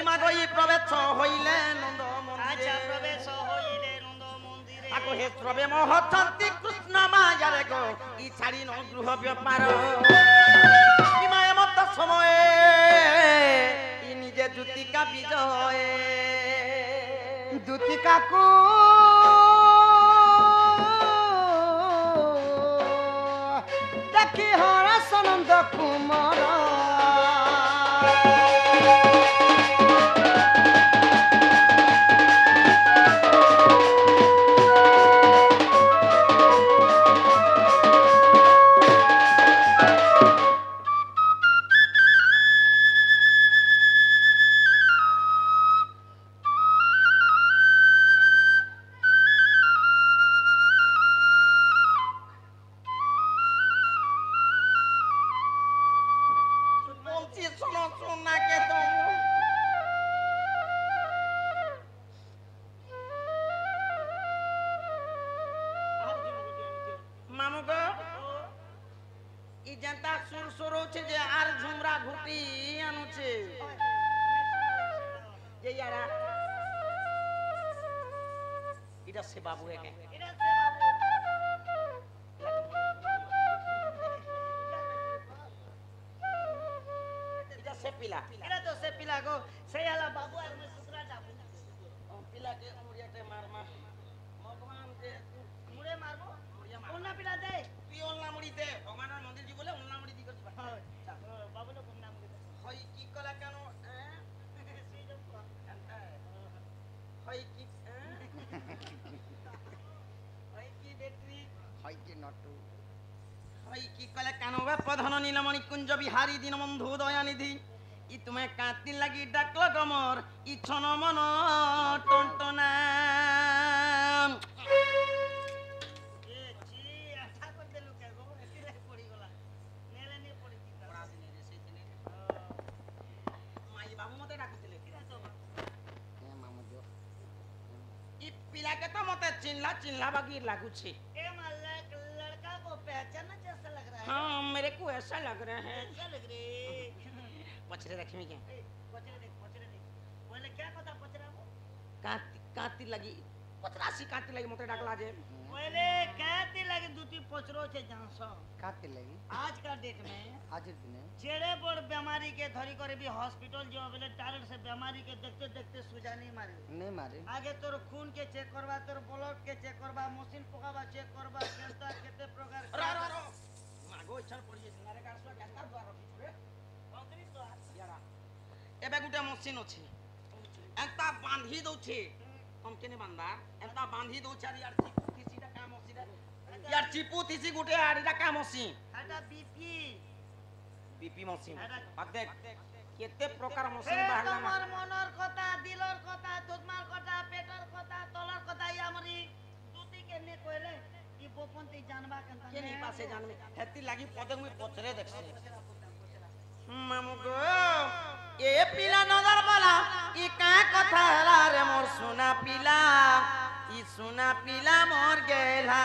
ইমা গই প্রবেশ হইলে নন্দ আচ্ছা প্রবেশ হইলে নন্দ মন্দিরে আকো হে প্রবে মহতন্তি কৃষ্ণ মায়ারে গো ই ছাড়ি ন গৃহ ব্যাপার ইমা এমত সময়ে ই নিজে জুতিকা বিজয়ে দুতিকাকু দেখি হরাসনন্দ কুমার এটা সে বাবু একে এটা সে বাবু এটা সে পিলা এটা তো সে পিলা গো সেই আলা বাবু আর মে সুতরা যাবো পিলা কে মুড়িয়াতে মার মার ভগবান কে মুড়ে মারবো ওনা পিলা দে তুই ওলনা মুড়ি দে ভগবানের মন্দির জি বলে ওলনা মুড়ি দি করছিস বাবু লোক নাম দে হই কি কলা কেন সেই যে হই কি হই কি বেটরি হয় কি নটু হই কি কলা কেন বে প্রধান নীলমণি কুঞ্জ বিহারী দীনবন্ধু দয়ানিধি ই তুমি কাতি লাগি ডাকল গমর ই ছন মন টনটনা पिला के तो मते चिल्ला चिल्ला बाकी लागू छे ए लड़का को पहचाना जैसा लग रहा है हाँ मेरे को ऐसा लग रहा है ऐसा लग रे पचरे रखी क्या पचरे देख बोले क्या কথা पचरा वो काती लगी पचरासी काती लगी मते डाकला जे बोले काती लगी दूती पचरो छे जानसो काते लगी आज का डेट में आज दिन जेड़े बड़ बीमारी के धरी करे भी हॉस्पिटल जो बोले डायरेक्ट से बीमारी के देखते देखते सुजा नहीं मारे नहीं मारे आगे तोर खून के चेक करवा तोर ब्लड के चेक करवा मशीन पकावा चेक करवा कैंसर केते प्रकार रो मागो इच्छा पड़ी सिंगारे गासो कैंसर द्वार रखी रे बकरी तो यारा एबे गुटे मशीन अछि एंता बांधी दउ छे हम केने बांधा एंता बांधी दउ छे यार चिपू थिसीटा काम अछि यार चिपू थिसी गुटे आडीटा काम अछि हाटा बीपी मशीन अब देख केते प्रकार मशीन बाहरला তোমার মনের কথা দিলর কথা দুধমার কথা পেটর কথা তলর কথা ই আমরি দুতি কেনে কইলে ই গোপনতি জানবা কেনতা केनी पासे जानबे हेती लागी पदक में पचरे देखसे मामू गो ए पिला नजर वाला ई का कथा हला रे मोर सोना पिला ई सोना पिला मोर गेला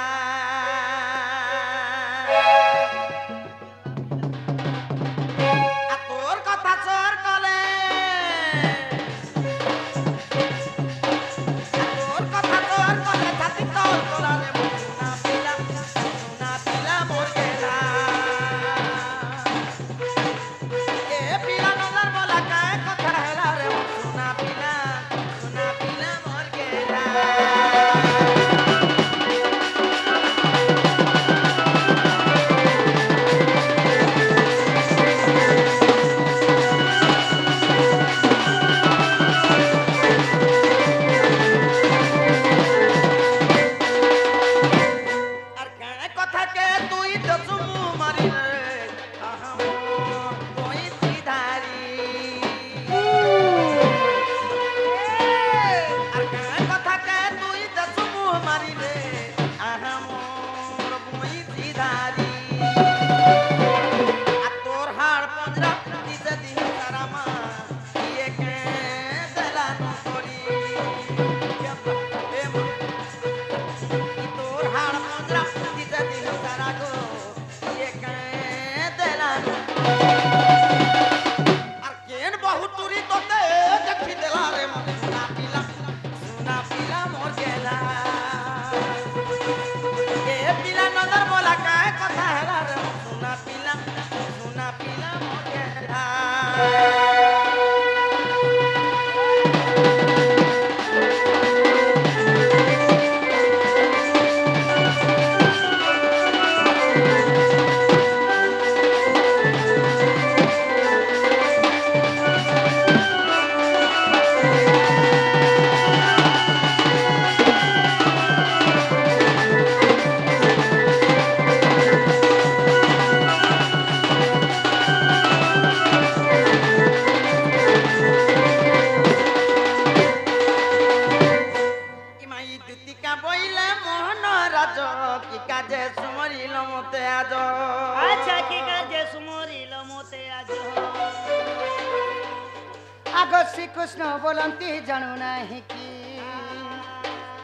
आग श्रीकृष्ण बोलती जानू नहीं कि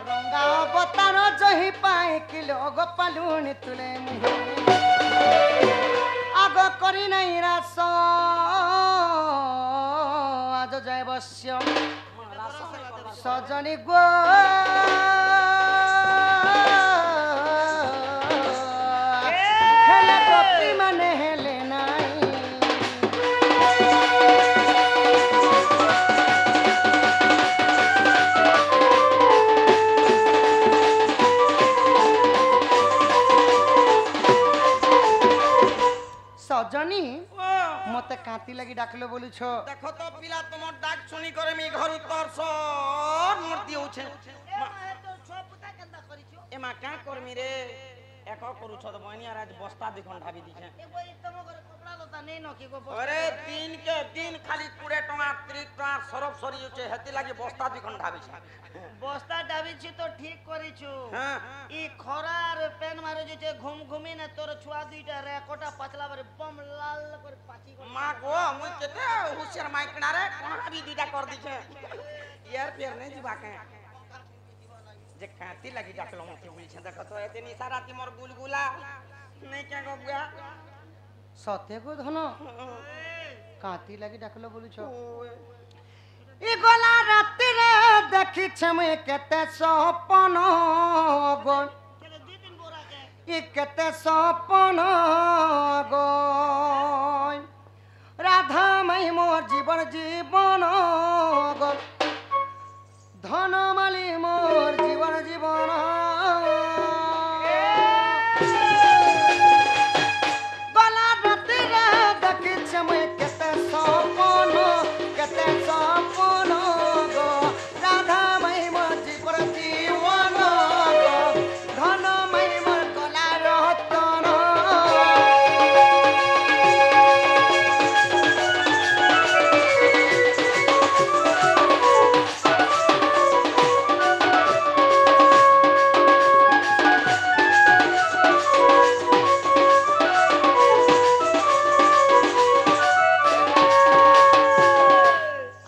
रंगा अवतार जही पाए कि लोग पालुनी तुले मुहे आग करी नहीं रास आज जय बस्य सजनी गो हेले गोपी माने हेले नाई सजनी मते कांती लगी डाकलो बोलू छो देखो तो पिला तुमर डाक सुनी करे मी घर उतर सर मूर्ति उछे तो ছ পুতা কেনতা করিছো এমা কা করমি রে এক করু ছ তো বনি আর আজ বস্তা দিখন ঢাবি দিছে এ বই তম করে কপড়া লতা নেই নকি গো আরে দিন কে দিন খালি 20 টাকা 30 টাকা সরব সরি উচে হেতি লাগি বস্তা দিখন ঢাবিছে বস্তা ডাবিছি তো ঠিক করিছো হ্যাঁ ই খরার পেন মারে যেতে ঘুম ঘুমি না তোর ছুয়া দুইটা রে কোটা পাতলা করে বম লাল করে পাচি করে মা গো মুই কেতে হুশিয়ার মাইকনা রে কোন হাবি দুইটা কর দিছে ইয়ার ফের নাই দিবা কে যে কাঁতি লাগি ডাকলো মতে বলছে দেখো তো এতে নিশা রাতি মোর গুলগুলা নাই কে গো বুয়া सत्य को धन कांती लगी डाकलो बोलू छो ওই ই গলা রাতি রে দেখি ছমে কেতে সপন গো কেলে দুই দিন বোরা কে ই কেতে সপন গো রাধা মাই মোর জীবন জীবন গো ধনমালি মোর জীবন জীবন গলা রাতি রে দেখি ছমে কেতে সপন গো রাধা মাই মোর জীবন জীবন গো ধন মাই মোর গলা রতন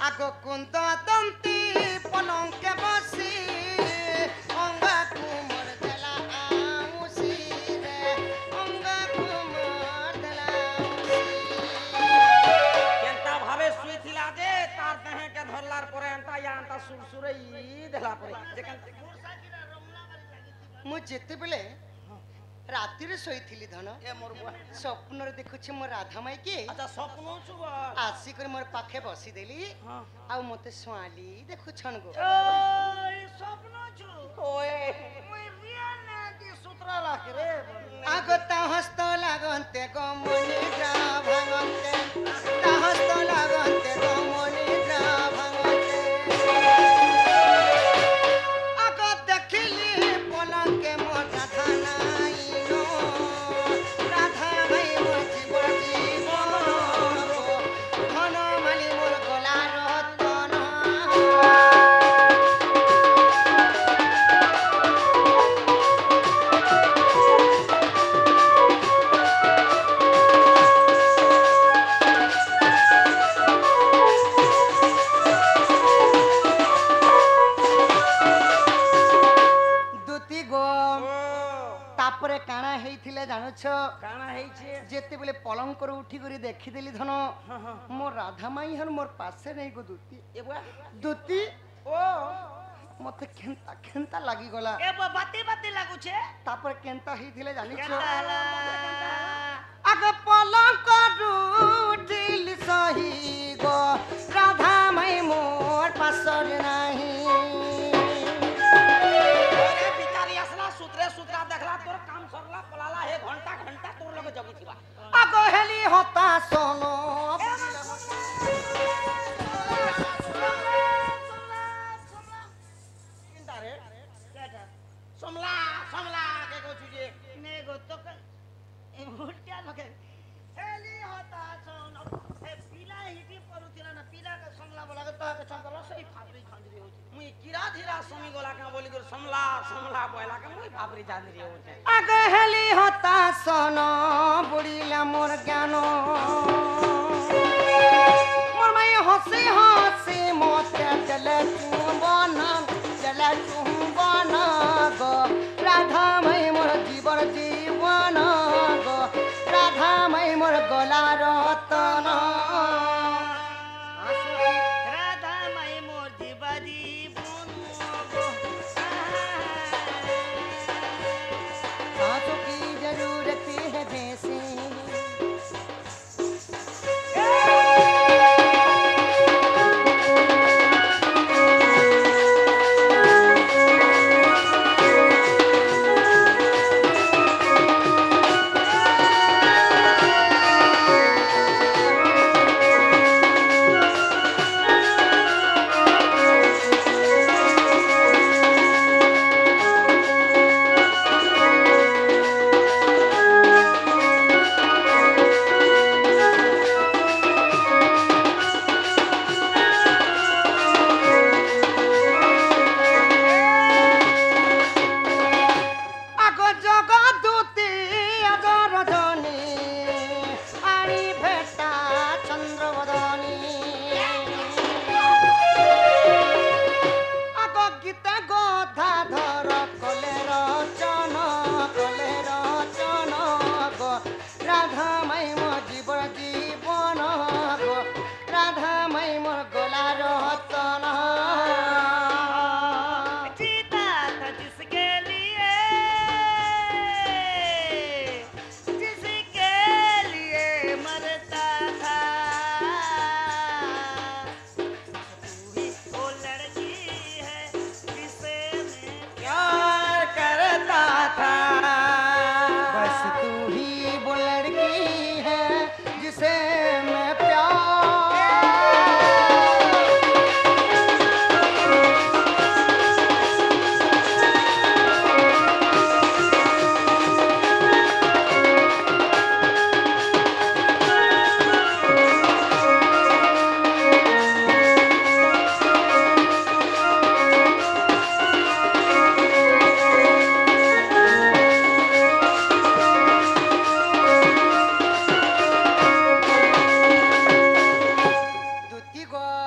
আগ কুন্দ দন্তি পলঙ্কে বসি অঙ্গা কুমর দেলা আউসি রে অঙ্গা কুমর দেলা কেনতা ভাবে শুইছিলা যে তার দেহে কে ধরলার পরে এন্তা ইয়ান্তা সুরসুরই দেলা পরে যেখান ମୁଁ ଯେତେବେଳେ ରାତିରେ ଶୋଇଥିଲି ଧନ এ মোর বুয়া ସ୍ୱପ୍ନରେ ଦେଖୁଛି ମୋ ରାଧା ମାଇକି আচ্ছা স্বপ্ন ছুব ଆସିକରି ମୋର ପାଖେ ବସିଦେଲି হ্যাঁ ଆଉ ମତେ ଶୁଆଲି ଦେଖୁଛନ୍ ଗো ওই স্বপ্ন छु ওয়ে মুই রিয়াল না দি সূত্রা লাখ রে আগ তা হস্ত লাগন্তে গমনি গ্রা ভাঙন্তে তা হস্ত লাগন্তে গমনি গ্রা ভাঙন্তে আগ দেখিলি পলকে মোর রাধা নাইনো রাধা ভাই মোর জীবন জীবন ধন মালি মোর গলা রতন দুতি গো তাপরে কাଣା ହେଇଥିଲେ ଜାଣୁଛ কানা হইছে ଯେତେବେଳେ ପଲଙ୍କରୁ ଉଠିକରି ଦେଖିଦେଲି ଧନ হ্যাঁ হ্যাঁ ମୋ ରାଧା ମାଇ ହନ ମୋର ପାଶେ ନେଇ ଗো ଦୁତି এ বুয়া ଦୁତି ও ମତେ କେନ୍ତା କେନ୍ତା ଲାଗିଗଲା এ বাতি বাতি লাগুছে ତାପରେ କେନ୍ତା ହେଇଥିଲେ ଜାଣିଛ কেনতা হলা ଆଗ ପଲଙ୍କରୁ ଉଠିଲି ସହି ଗো ରାଧା ମାଇ ମୋର ପାଶରେ ନାହିଁ আরে বিচারি আসলা সুত্রে সুত্রা দেখলা তোর কাম সরলা পলালা হে ঘন্টা ঘন্টা তোর লগে জগিছিবা আগ হেলি হতা সোন চিন্তা রে কেটা সমলা সমলা কে কইছু যে নে গো তো এ উল্টা লগে হেলি হতা সোন এ পিলা হিটি পড়ুতিলা না পিলা কে সংলা বলা কে তো কে সংলা সই ফাবরি খান্দি হচ্ছে মুই কিরা ধীরা সমি গলা কা বলি করে সমলা সমলা বয়লা কা মুই ভাবরি জানি রে ওতে আগ হেলি হতা সোন বুড়িলা মোর জ্ঞান মোর মাই হসি হসি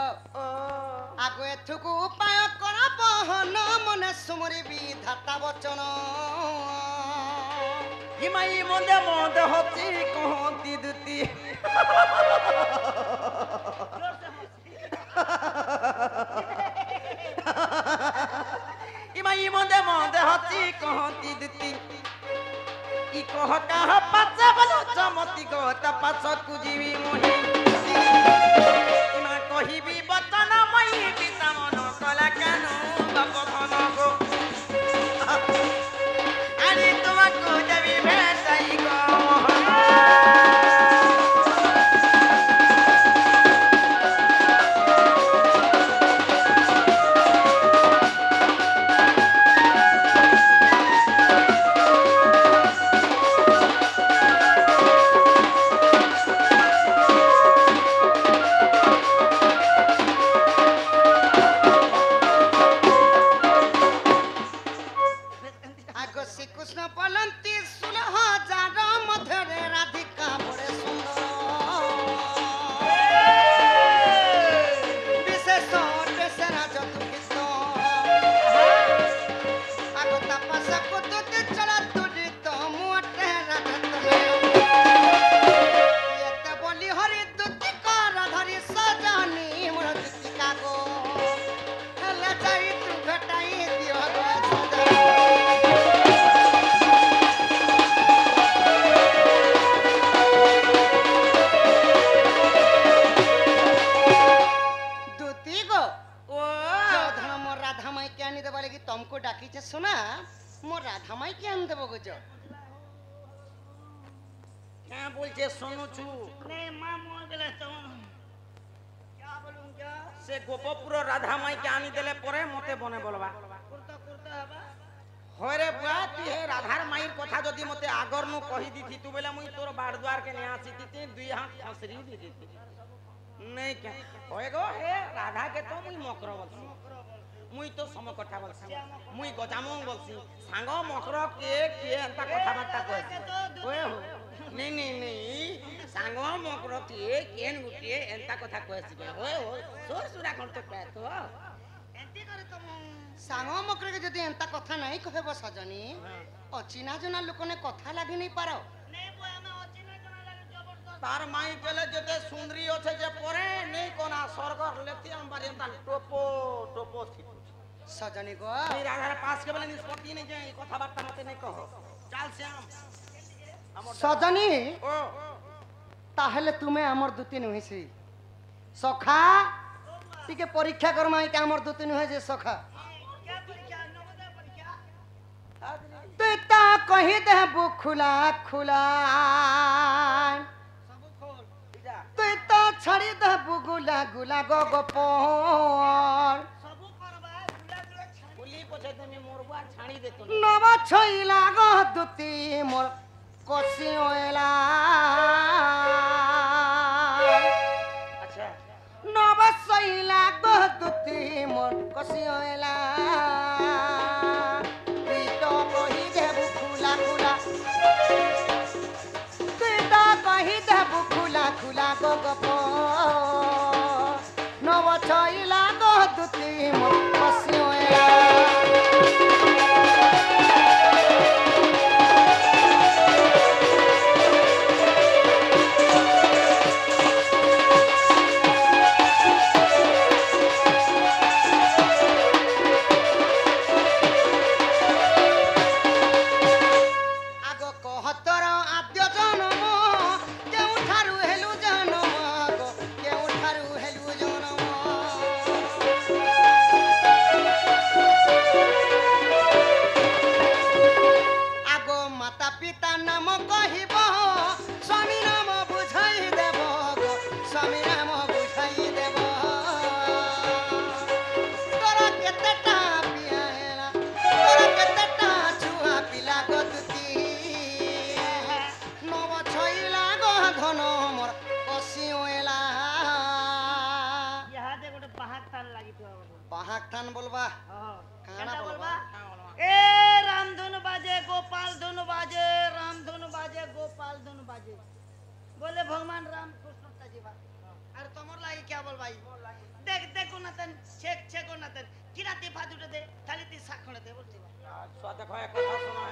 ও আগে এথুকু উপায় করা বহন মনে সুমরি বিধাতা বচন হিমাই মন্দে মন্দে হচ্ছি কহতি দুতি হিমাই মন্দে মন্দে হচ্ছি কহতি দুতি ই কহ কাহ পাছে বলো চমতি গো তা পাছ কুজিবি মহি ইমা কহিবি বচন মই পিতা মন কলা কেন বাপ ধন গো আনি তোমাকে দেবি ভেটাই গো আগে শ্রীকৃষ্ণ বলন্তি 16,000 মধ্যে রাধিকা বড়ে সুন্দর বিশেষ দেশেরা যদুকিত আগে তাপসা কুতুতে চলা তুলিত মোটে রাধতলে এতে বলি হরি দুতি কর ধরি সজনি মোর দুতিকা গো হেলে যাই তু ভেটাই দিও গো সজনি দুতি গো ও ধন মোর রাধা মাইকে আনি দেবা লাগি তমকো ডাকিছে শোনা মোর রাধা মাইকে আনি দেব গুজ क्या बोलते सुनुछु नहीं माँ मोह गले तो क्या बोलूं क्या से गोपपुर राधा माई के आनी देले परे मते बने बोलबा कुर्ता कुर्ता हवा होरे बुआ तू हे राधार माईर कथा जदी मते आगर नु कहि दिथि तू बेला मुई तोर बाड़द्वार के ने आसी दिथि दुई हाथ खसरी दी दिथि नहीं क्या होए गो हे राधा के तो मुई मकर बोलसी मुई तो सम कथा बोलसी मुई गजामंग बोलसी सांग मकर के एंता कथा बार्ता कहसी ओए हो नहीं नहीं नहीं सांग मकर के केन गुटिए एंता कथा कहसी ओए हो सोर सुरा कोन तो कहत हो एंती करे तुम ସାଙ୍ଗ ମକରେ ଯଦି ଏନ୍ତା କଥା ନାହିଁ କହିବ ସଜନି ଅଚିନା ଜନା ଲୋକନେ କଥା ଲାଗି नहीं ପାର नहीं वो हमें अचिना जना लगे जबरदस्त तार माई केले जते सुंदरी होछे जे परे नहीं कोना स्वर्गर लेती हम बारे ता टोपो टोपो थी ସଜନି गो नहीं राधार पास के बेले निष्पत्ति नहीं जाए कथा बार्ता मते नहीं कहो चल श्याम ସଜନି ओ ତାହେଲେ ତୁମେ ଆମର ଦୂତି ନୁହେଁ ସଖା ଟିକେ ପରୀକ୍ଷା କର ମାଇ କି ଆମର ଦୂତି ନୁହେଁ ଯେ ସଖା क्या परीक्षा नवोदय परीक्षा তুই তা কহি দেবু খুলা খুলা सब खोल তুই তা ছাড়ি দেবু গুলা গুলা গো গোপর सब करबा गुला गुला छान पुली पछे তুমি মোর বুয়া ছাড়ি দেতো নব ছইলা গো দূতি মোর কষি ওলা अच्छा নব ছইলা গো দূতি মোর কষি ওলা তুই তো কহি দেবু খুলা খুলা তুই তো কহি দেবু খুলা খুলা গো গপ নব ছইলা গো দূতি মোর কষি ওলা আগ কহতর আদ্য জনম কেউঠারু হেলু জনম আগ কেউঠারু হেলু জনম আগ মাতা পিতা নাম কহিব স্বামী নাম বুঝাই দেব গো স্বামী নাম বুঝাই দেব তোরা কেতেটা পিয়া হেলা তোরা কেতেটা ছুয়া পিলা গো দুতি নব ছইলা গো ধন মোর কষি ওলা यहाँ दे गोटे बाहर ताल लागी तो বাহাক থান বলবা हां কানা क्या বলবা बोलबा ए राम धुन बाजे गोपाल धुन बाजे राम धुन बाजे गोपाल धुन बाजे बोले भगवान राम कृष्ण का जीवा আর তোমার লাগি क्या बोल भाई देख কিরা তে ফাদুটা দে খালি তে শাকড়ে দে বলতে अच्छा देखो एक কথা শোনো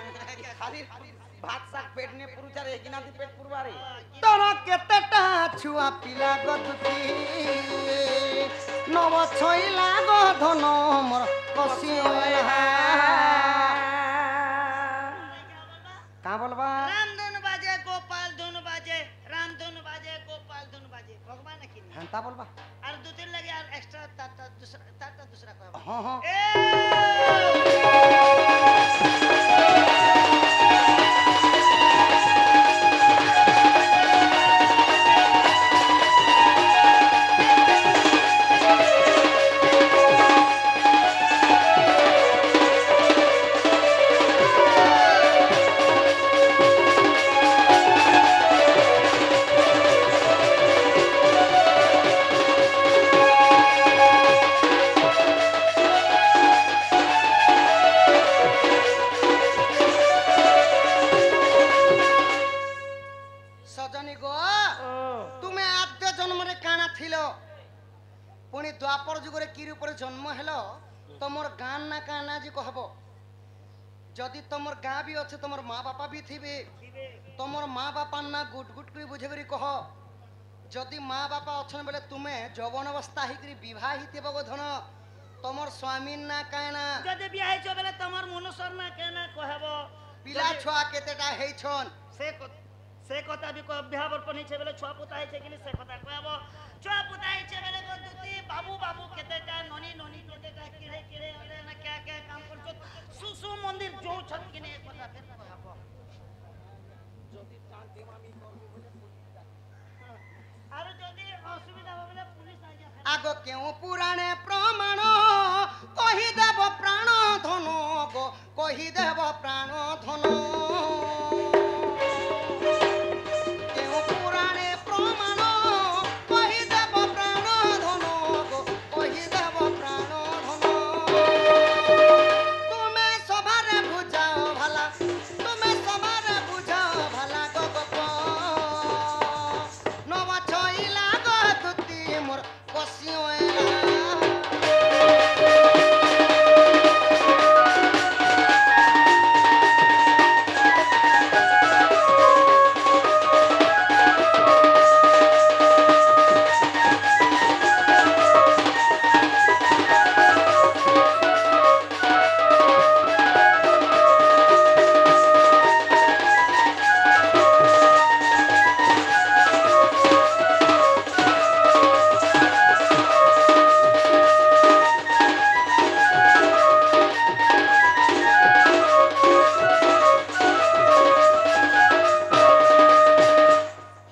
খালি ভাত শাক পেট নিয়ে পুরুচারে কিনা দি পেট পুরবারে তোর কেতেটা ছুয়া পিলা গতুতি নব ছইলা গো ধন মোর কসিওলা কা বলবা রাম ধন বাজে গোপাল ধন বাজে রাম ধন বাজে গোপাল ধন বাজে ভগবান কি হেনতা বলবা আর দুদিন লাগে আর এক্সট্রা তারটা দুসরা কয় হ্যাঁ হ্যাঁ সজনী গো তুমি আদ্য জন্মরে কানা থিল পুনি দ্বাপর যুগরে কি রূপরে জন্ম হেল তোমার গান না কানা জি কহব যদি তোমার গাঁ বি আছে তোমার মা বাপা বি থিবে তোমার মা বাপার না গুট গুট করে বুঝে করি কহ যদি মা বাপা অছন বেলে তুমি যৌবন অবস্থা হইকরি বিবাহ হিতেব গো ধন তোমার স্বামীর না কায়না যদি বিয়া হইছ বেলে তোমার মনুষ্যর না কেনা কহব পিলা ছুয়া কেতেটা হেইছন সে কথা বি বিয়া বর্পণ হইছে বেলে ছুয়া পুতা হইছে কিনি সে কথা কহব ছুয়া পুতা হইছে বেলে দুতি বাবু বাবু কেতেটা ননি ননি কেতেটা কিরে কিরে হলে না কে কে কাম করছ সুসু মন্দির যৌ ছত কিনে এক কথা ফের কহব আর যদি অসুবিধা হবে পুলিশ আই যা আগ কেউ পুরাণে প্রমাণ কহিদেব প্রাণ ধন গো কহিদেব প্রাণ ধন কেউ পুরাণে প্রমাণ কহিদেব প্রাণ ধন গো কহিদেব প্রাণ ধন তুমি সবারে বুঝাও ভালা তুমি সবারে বুঝাও ভালা গো গো নব ছইলা গো তুতি মোর কসিওলা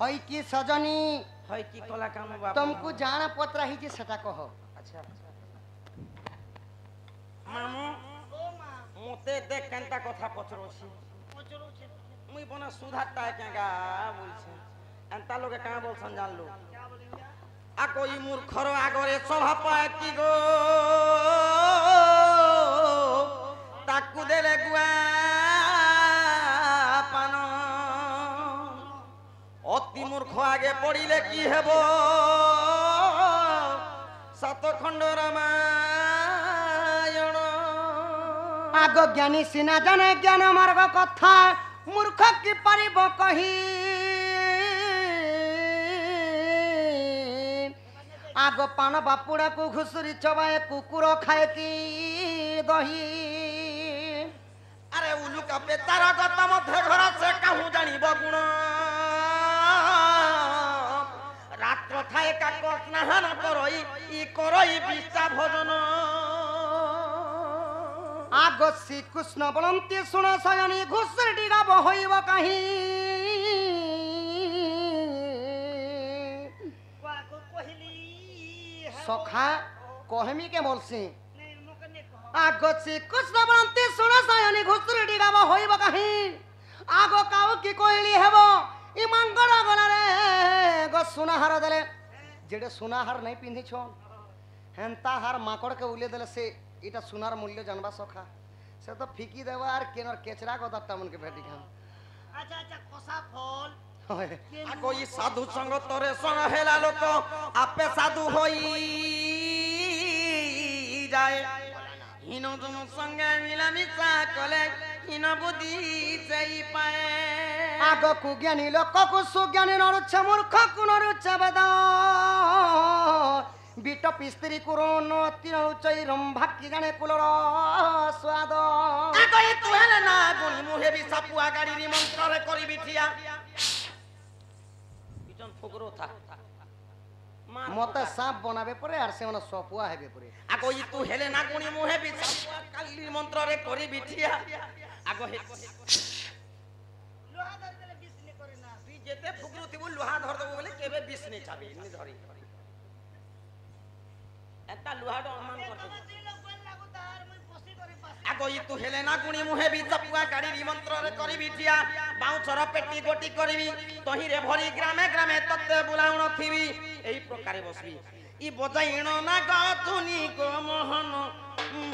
হয় কি সজনী হয় কি কলা কাম বাবা तुमको जाना पत्र ही सेटा कह আচ্ছা মামু মতে দেখ কেনটা কথা পচরছি মুই বনা সুধারটা কেগা বলছে এন্তা লোকে কা বলছন জানলো আ কই মূর্খর আগরে স্বভাব পায় কি গো তাকু দেলে গুয়া পান অতি মূর্খ আগে পড়িলে কি হেব সাতখণ্ড রামায়ণ आग ज्ञानी सिना जाने ज्ञान मार्ग कथा मूर्ख की पारिब कही आग पान बापुड़ा को घुसुरी चबाए कुकुर खाए की दही আরে উলুকা পেতার গত মধ্যে ঘর সে কাহু জানিব গুণ রাত্র থায় কাক স্নান করই ই করই বিষ্টা ভোজন आग श्री कृष्ण बोलती सुन सयनी घुसुरी गाब हईब कहीं কহিলি सखा कहमी के बोलसी নে মোকে নে কহ आगो श्री कृष्ण बोलती सुन सयनी घुसुरी गाब हईब कहीं आगो काउ की कहली हेबो इ मंगल गला रे गो सुनाहार देले जेडे सुनाहार नहीं पिंधी छो हेंता हार माकड़ के उले देले से इटा सुनार मूल्य जानबा सखा से तो फिकी देवा और केनर केचरा को दत्ता मन के भेटी खा আচ্ছা আচ্ছা কষা ফল আগো ই সাধু সঙ্গ তরে সঙ্গ হেলা লোক আপে সাধু হই যায় হীন জন সঙ্গে মিলামিশা কলে হীন বুদ্ধি চাই পায় আগকু জ্ঞানী লোককু সুজ্ঞানী নরুচ্ছে মূর্খকু নরুচ্ছে বেদ বিট পিস্ত্রী কুরন তিনউচ্চই রম্ভাকি জানে কুলর স্বাদ আগই তু হেলে না গুণী মুহে বি সাপুয়া গাড়ির মন্ত্রে করিবি ঠিয়া পিছন ফুকরো থা মতে সাপ বনাবে পরে আর সে সপুয়া হেবে পরে আগই তু হেলে না গুণী মুহে বি সাপুয়া কালির মন্ত্রে করিবি ঠিয়া আগো হে লোহা ধরে দিলে বিষ নি করে না তুই যেতে ফুকরো থিবু লোহা ধর দেবো বলে কেবে বিষ নি চাবি নি ধরি একটা লোহাটা অনুমান করতে তোমার দুই লোক বল লাগু তার মুই বসি করে পাশে আগই তু হেলে না গুণী মুহে বি সাপুয়া গাড়ির মন্ত্রে করিবি ঠিয়া বাউছর পেটি গোটি করিবি তহিরে ভরি গ্রামে গ্রামে তত্তে বুলাউন থিবি এই প্রকারে বসবি ই বজাইণ না গধুনি গো মোহন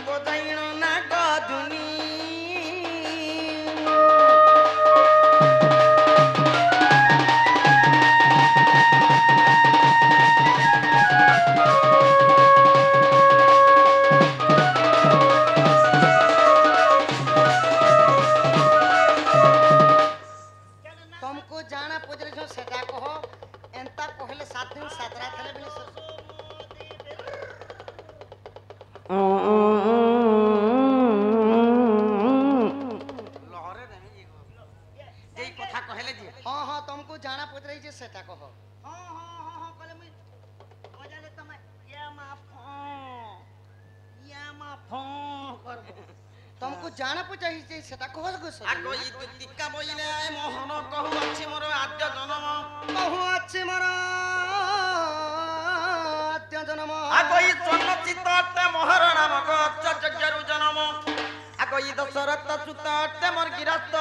বজাইণ না গধুনি तुमको जाना पुजरे जो सेटा कहो एंता कहले 7 दिन 7 रात हेले बिले লহরে দেমি যেই কথা কহেলে যে हां हां तुमको जाना पुजरे जे सेटा कहो হ্যাঁ কলে মুই বজালে তোমার ইয়া মা ফোন করব तुमको जाना पुजरे जे सेटा कहो गो আগো ই তু টিকা বইলে মোহন কহু আছে মোর আদ্য জনম कहू अच्छे मरा আত্য জনম আগো ই চলচিত্রতে মোহর নাম গজ্জগরু জনম আগো ই দশরথ সুততে মোর গিরস্ত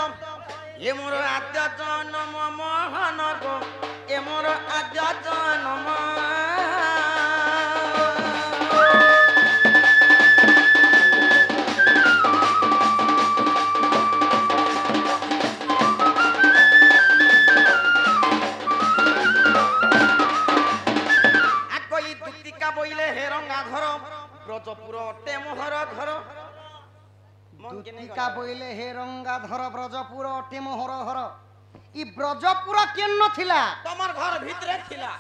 এ মোর আদ্য জনম মোহন গো এ মোর আদ্য জনম আগো ই দুতিকা বইলে হে রঙ্গা ধর ব্রজপুর তে মোহর ঘর মন কেনে দুতিকা বইলে হে রঙ্গাধর ব্রজপুর অটে মোহর ঘর ই ব্রজপুর কেন থিলা তোমার ঘর ভিতরে ছিলা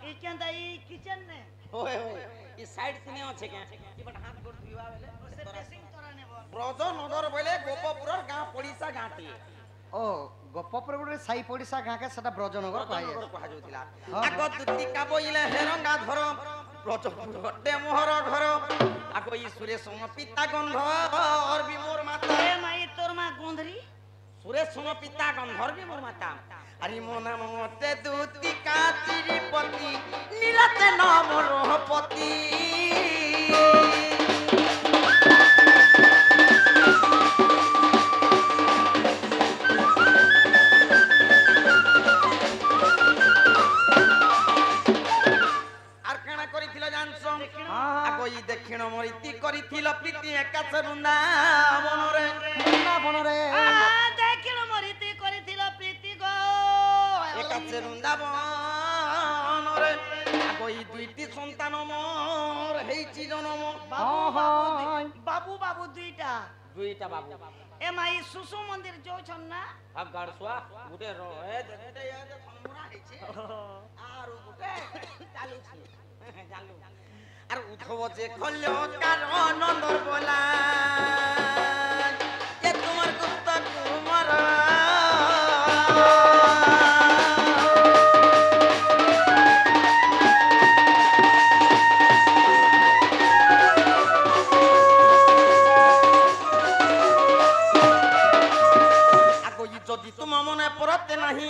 এই কেনটা এই কিচেন নে ওই ওই ই সাইড সিনে আছে কে কি বট হাত গোড় ধুইবা বেলে সে ড্রেসিং তোরা নেব ব্রজ নগর বলে গোপপুরর গাঁ পড়িসা গাঁটি ও গোপপুর গুড়ে সাই পড়িসা গাঁকে সেটা ব্রজনগর কহাই ব্রজনগর কুহা যাউতিলা হ্যাঁ। আগ দুতিকা বইলে হেরঙ্গা ধর ব্রজপুর ডে মোহর ঘর আগ ই সুরেশ পিতা গন্ধর বি মোর মাতা এ মাই তোর মা গন্ধরি সুরেশ পিতা গন্ধর বি মোর মাতা আরি মো নাম মতে দুতিকা তিরিপতি নীলাতে নাম রহপতি আর কানা করিছিল জানছ আগই দক্ষিণ মরিতি করিছিল প্রীতি একাশ বৃন্দাবনরে বনরে দেখিল মরিতে করেছিল প্রীতি গো একাশ বৃন্দাবনরে আগই দুইটি সন্তান মোর হেইছি জনম বাবু বাবু দুইটা দুইটা বাবু এ মাই সুসু মন্দির যাওছন না আগার সোয়া গুটে র এ গুটে এ যে সম্মুরা হেইছে আর গুটে চালুছি চালু আর উঠব যে খল্য কার আনন্দর বলা যে তোমার গুপ্ত কুমার আগই যদি তুম মনে পড়তে নাহি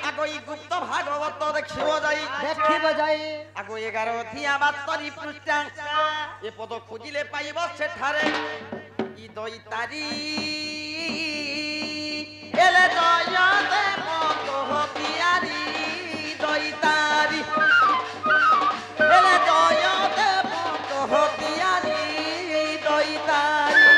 আগই গুপ্ত ভাগবত দেখিব যাই দেখিব যাই আগো 11 থিয়া 72 পৃষ্ঠা এ পদ খুঁজিলে পাইব সেঠারে ই দই তারি এলে জয় দেব কহতিয়ারি দই তারি এলে জয় দেব কহতিয়ারি দই তারি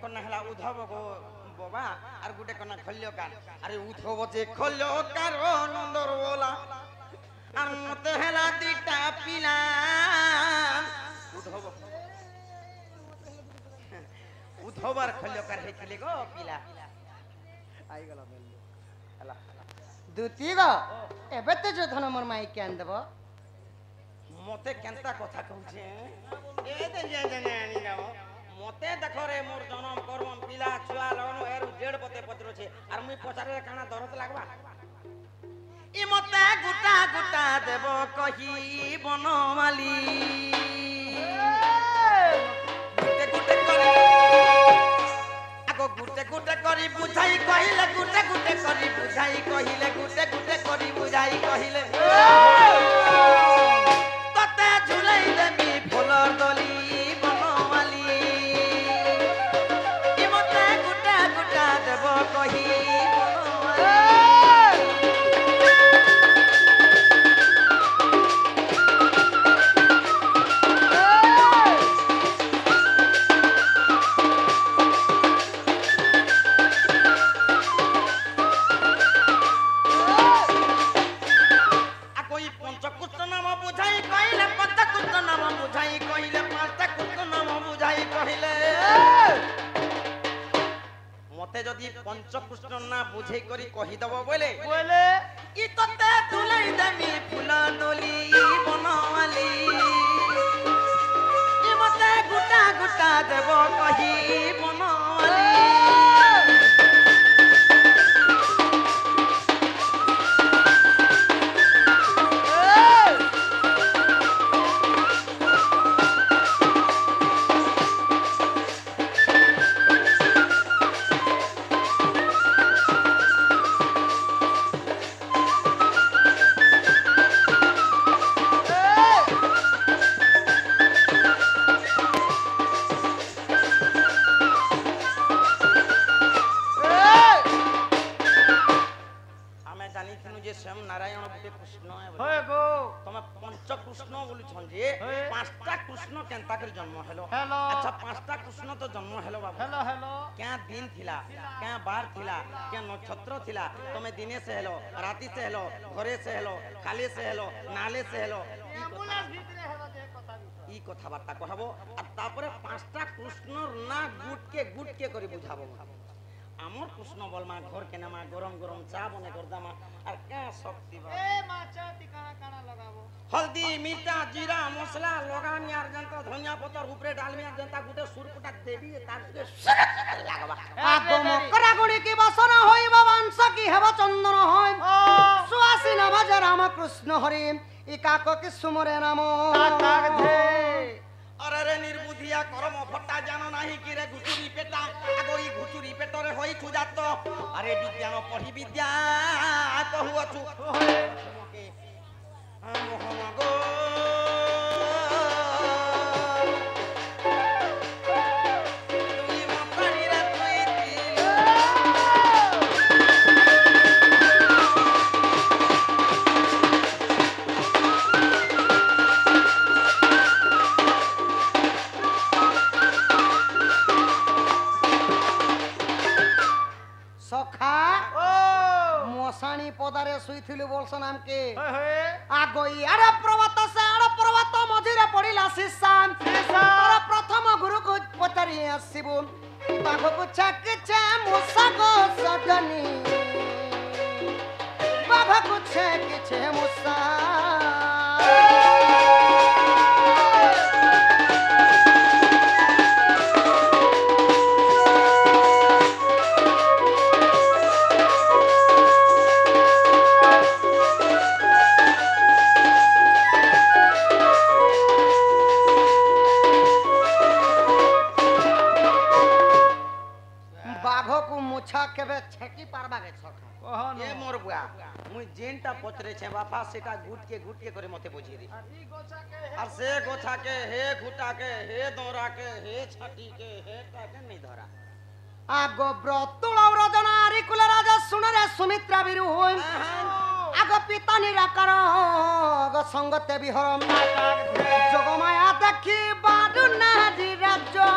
কন্যা হেলা উদ্ধব গো বাবা আর গুটে কন্যা খল্যকার আরে উদ্ধব যে খল্যকার নন্দর ওলা আর মতে হেলা দুইটা পিলা উদ্ধব উদ্ধবার খল্যকার হইছিলে গো পিলা আইগলা মেললো হেলা দুতি গো এবে তো যোধন মোর মাই কেন দেব মতে কেনতা কথা কହୁছে এ দে যে আনি যাও মতে দেখো রে মোর জনম করম পিলা ছুয়া লনো এর জেড পতে পত্রছে আর মুই পচারে কানা দরদ লাগবা ই মতে গুটা গুটা দেব কহি বনমালী গুটে গুটে করে আগো গুটে গুটে করি বুঝাই কহিলে গুটে গুটে করি বুঝাই কহিলে গুটে গুটে করি বুঝাই কহিলে ততে ঝুলাই দেবি ফুলর দলি বনমালী ই মতে গুটা গুটা দেব কহি বনমালী মতে যদি পঞ্চকৃষ্ণ না বুঝাই করি কহিদব বলে বলে ই ততে তুলাই দেমি ফুল দলি বনমালী ই মতে গুটা গুটা দেব কহি বনমালী जन्म हेलो अच्छा पांचटा कृष्ण तो जन्म हेलो बाबू हेलो हेलो क्या दिन थिला क्या बार थिला क्या नक्षत्र थिला तुम्हें दिने से हेलो राति से हेलो घरे से हेलो खाली से हेलो नाले से हेलो ई कथा बार्ता कहबो आ तापरे पांचटा कृष्ण ना गुट के करी बुझाबो आमर कृष्ण बलमा घर के नामा गरम गरम चा बने करदामा और क्या शक्ति बा ए माचा टिकाना काना लगाबो हल्दी मीठा जीरा मसला लगानी आर जनता धनिया पत्तर ऊपरे डालमी आर जनता गुटे सुरपुटा देवी तार के लागबा आगो मकरा गुणी की बसना होइब वंश की हेब चंदन होय सुवासी नभज राम कृष्ण हरि इकाको की सुमरे नाम ताक धे अरे रे निर्बुद्धिया कर्म फट्टा जानो नाही कि रे घुचुरी पेटा आगो ई घुचुरी पेटरे होई छुजात अरे विज्ञान पढ़ी विद्या कहू अछु मोहमगो तुई मकड़ी रे तुई सखा मसाणी पदारे सुइथिलु बोलस नाम के आगोई अरे पर्वत मझिरे पड़िला शिशान तोर प्रथम गुरु को पचारि आसीबु बाघ को छाके मुसाको सजनी बाघ को छाके मुसा मुछा केबे छेकी पारबा गे सखा ए मोर बुआ मुई जेनटा पचरे छे बापा सेटा गुट के करे मते बुझी रे और से गोछा के हे घुटा के हे दोरा के हे छाटी के हे टाके नहीं धरा आगो ब्रतुल रजना आरिकुल राजा सुनरे सुमित्रा बिरु होय आगो पिता निराकार ग संगते बिहरम जोगमाया देखि बाडु नारी राज्य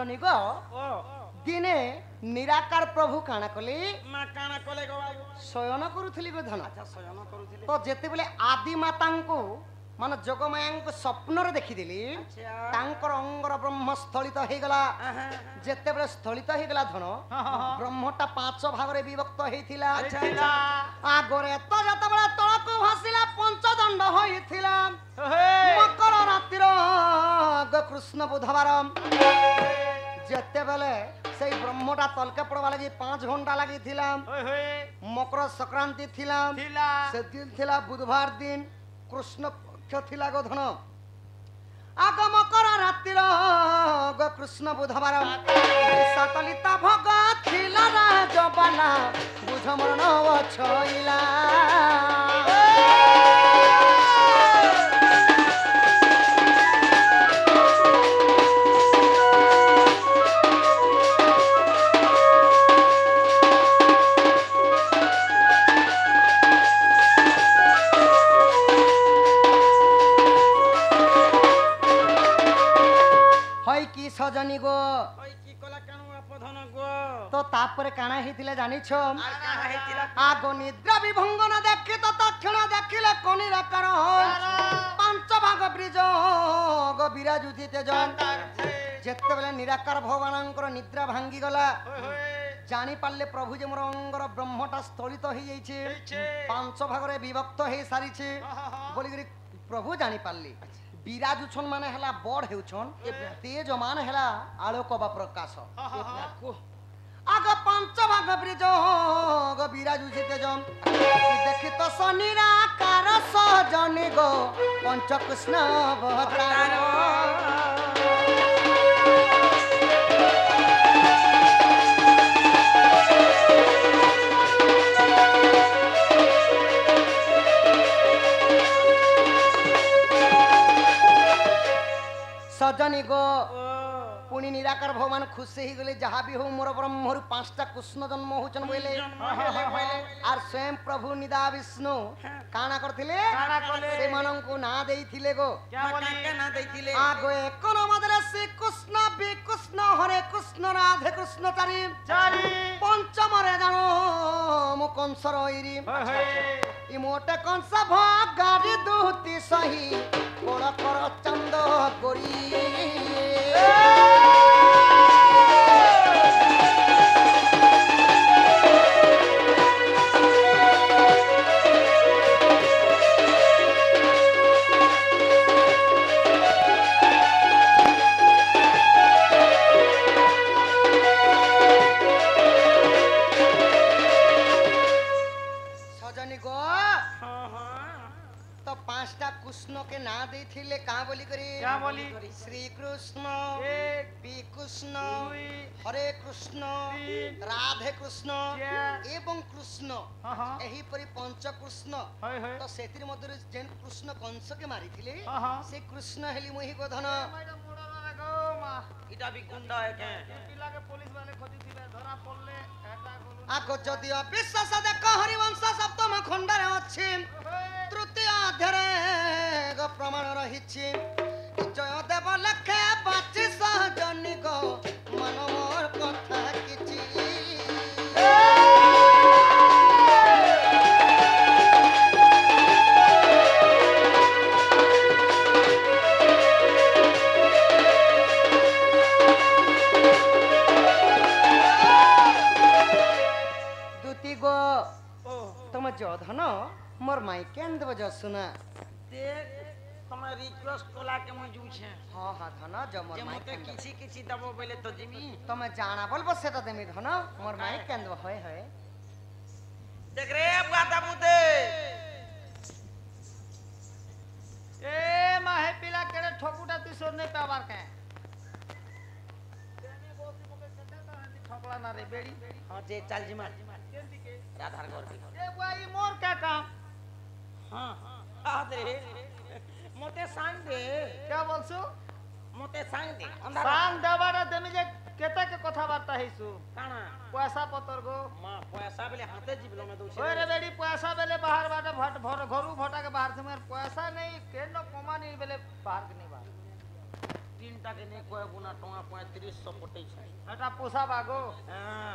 ସଜନୀ ଗୋ ଓ ଦିନେ ନିରାକାର ପ୍ରଭୁ କାଣା କଲେ ମା କାଣା କଲେ ଗୋ ବାବୁ ଶୟନ କରୁଥିଲି ଗୋ ଧନ ଆଚ୍ଛା ଶୟନ କରୁଥିଲେ ତ ଯେତେବେଳେ ଆଦି ମାତାଙ୍କୁ ମାନେ ଯୋଗମାୟାଙ୍କୁ ସ୍ୱପ୍ନରେ ଦେଖିଦେଲି ଆଚ୍ଛା ତାଙ୍କର ଅଙ୍ଗର ବ୍ରହ୍ମ ସ୍ଥଳିତ ହେଇଗଲା ଆହା ଯେତେବେଳେ ସ୍ଥଳିତ ହେଇଗଲା ଧନ ବ୍ରହ୍ମଟା 5 ଭାଗରେ ବିଭକ୍ତ ହେଇଥିଲା ଆଚ୍ଛା ଆଚ୍ଛା ଆଗରେ ତ ଯେତେବେଳେ ତଳକୁ ଭାସିଲା ପଞ୍ଚଦଣ୍ଡ ହୋଇଥିଲା ମକର ରାତିର କୃଷ୍ଣ ବୁଧବାର ଯେତେବେଳେ ସେଇ ବ୍ରହ୍ମଟା ତଲକେ ପଡବା ଲାଗି 5 ଘଣ୍ଟା ଲାଗିଥିଲା ମକର ସଂକ୍ରାନ୍ତି ଥିଲା ସେଦିନ ଥିଲା ବୁଧବାର ଦିନ କୃଷ୍ଣ ପକ୍ଷ ଥିଲା ଗୋଧନ ଆଗ ମକର ରାତିର କୃଷ୍ଣ ବୁଧବାର ସତଲିତା ଭୋଗ ଥିଲା ରାଜବାଲା ବୁଝ ମରଣ ଛଇଲା সজনী গো ওই কি কলা কানু আপধন গো তো তারপরে কানা হইতিলে জানিছ আর কানা হইতিলা আগ নিদ্রা বিভঙ্গন দেখি তো তৎক্ষণ দেখিলে কনির কারণ 5 ভাগ ব্রিজ গো বিরাজুতিতে জন যেতেবেলে নিরাকার ভগবানଙ୍କର নিদ্রা ভাঙ্গি গলা জানি পারলে প্রভু যে মোর অঙ্গর ব্রহ্মটা স্থলিত হই যাইছে 5 ভাগরে বিভক্ত হই সারিছে বলি করি প্রভু জানি পারলি বিরাজুছন মানে হেলা বড় হেউছন তেজমান হেলা আলোক বা প্রকাশ আগ 5 ভাগ ব্রিজ গো বিরাজুছি তেজম দেখি তো শনিরাকার সজনী গো পঞ্চকৃষ্ণ অবতার সজনী গো পুনি নিরাকার ভগবান খুশি হয়ে গেলে যাহা বি হোক মোর ব্রহ্মরু 5টা কৃষ্ণ জন্ম হউছন বইলে আর স্বয়ং প্রভু নিদা বিষ্ণু কানা করথিলে সেমানଙ୍କୁ না দেইথিলে গো কাকে না দেইতিলে আগো এক নম্বরে শ্রী কৃষ্ণ বি কৃষ্ণ হরে কৃষ্ণ রাধে কৃষ্ণ চারি পঞ্চমরে জানো মু কংসর ইরি ইমোটে কংস ভাগারি দুতি সহি বড় কর চন্দ করি সজনী গো তো 5টা কৃষ্ণকে না দেইথিলে কা বলি করি क्या बोली শ্রী কৃষ্ণ एक বি কৃষ্ণ দুই হরে কৃষ্ণ তিন রাধে কৃষ্ণ চার এবং কৃষ্ণ এহিপরি পঞ্চকৃষ্ণ তো সেতির মধ্যে যে কৃষ্ণ কংসকে মারিথিলে সে কৃষ্ণ হেলি মোহি গোধন এটা বি গুন্ডা একে আগ যদিও বিশ্বাস দেখ হরিবংশ সপ্তম খণ্ডরে অছি তৃতীয় অধ্যায়ে প্রমাণ রহিছি জয়দেব লেখে 25 জনী গো মন মোর কথা কিছু দুতি গো ও তোমার যধন মোর মাই কেন দেব যশুনা তে তোমার রিকোয়েস্ট কলা কে মই জুছে হ্যাঁ হ্যাঁ ধন জ মোর যে মাই মতে কেন দেব কিছু কিছু দব বলে তো জিমি তুমি জানা বলবো সেটা দেমি ধন মোর মাই কেন দেব হয় হয় দেখ রে বুয়াতা বুতে এ মাহে পিলা কেড়ে ঠকুটা তুই সর নেই পাবার কে ঠকলা না রে বেড়ি हां जे चल जिमा राधार घर के এ বুয়াই মোর কে কাম हां आ दे মতে সাং দে কে বলছো মতে সাং দে अंधार সাং দেবারে দেমি যে কেতে কে কথাবার্তা হইছু কানা পয়সা পতর গো মা পয়সা বলে হাতে জিবলো মে দউছে ওরে বেড়ি পয়সা বেলে বাহার বাটে ভট ভর ঘরু ভটা के बाहर से मेर पैसा नहीं केन कमानी बेले बाहर के नहीं बाहर তিনটাকে নিয়ে কয়েকু না টঙ্কা 3500 পটেছে এটা পোষা বাগো হ্যাঁ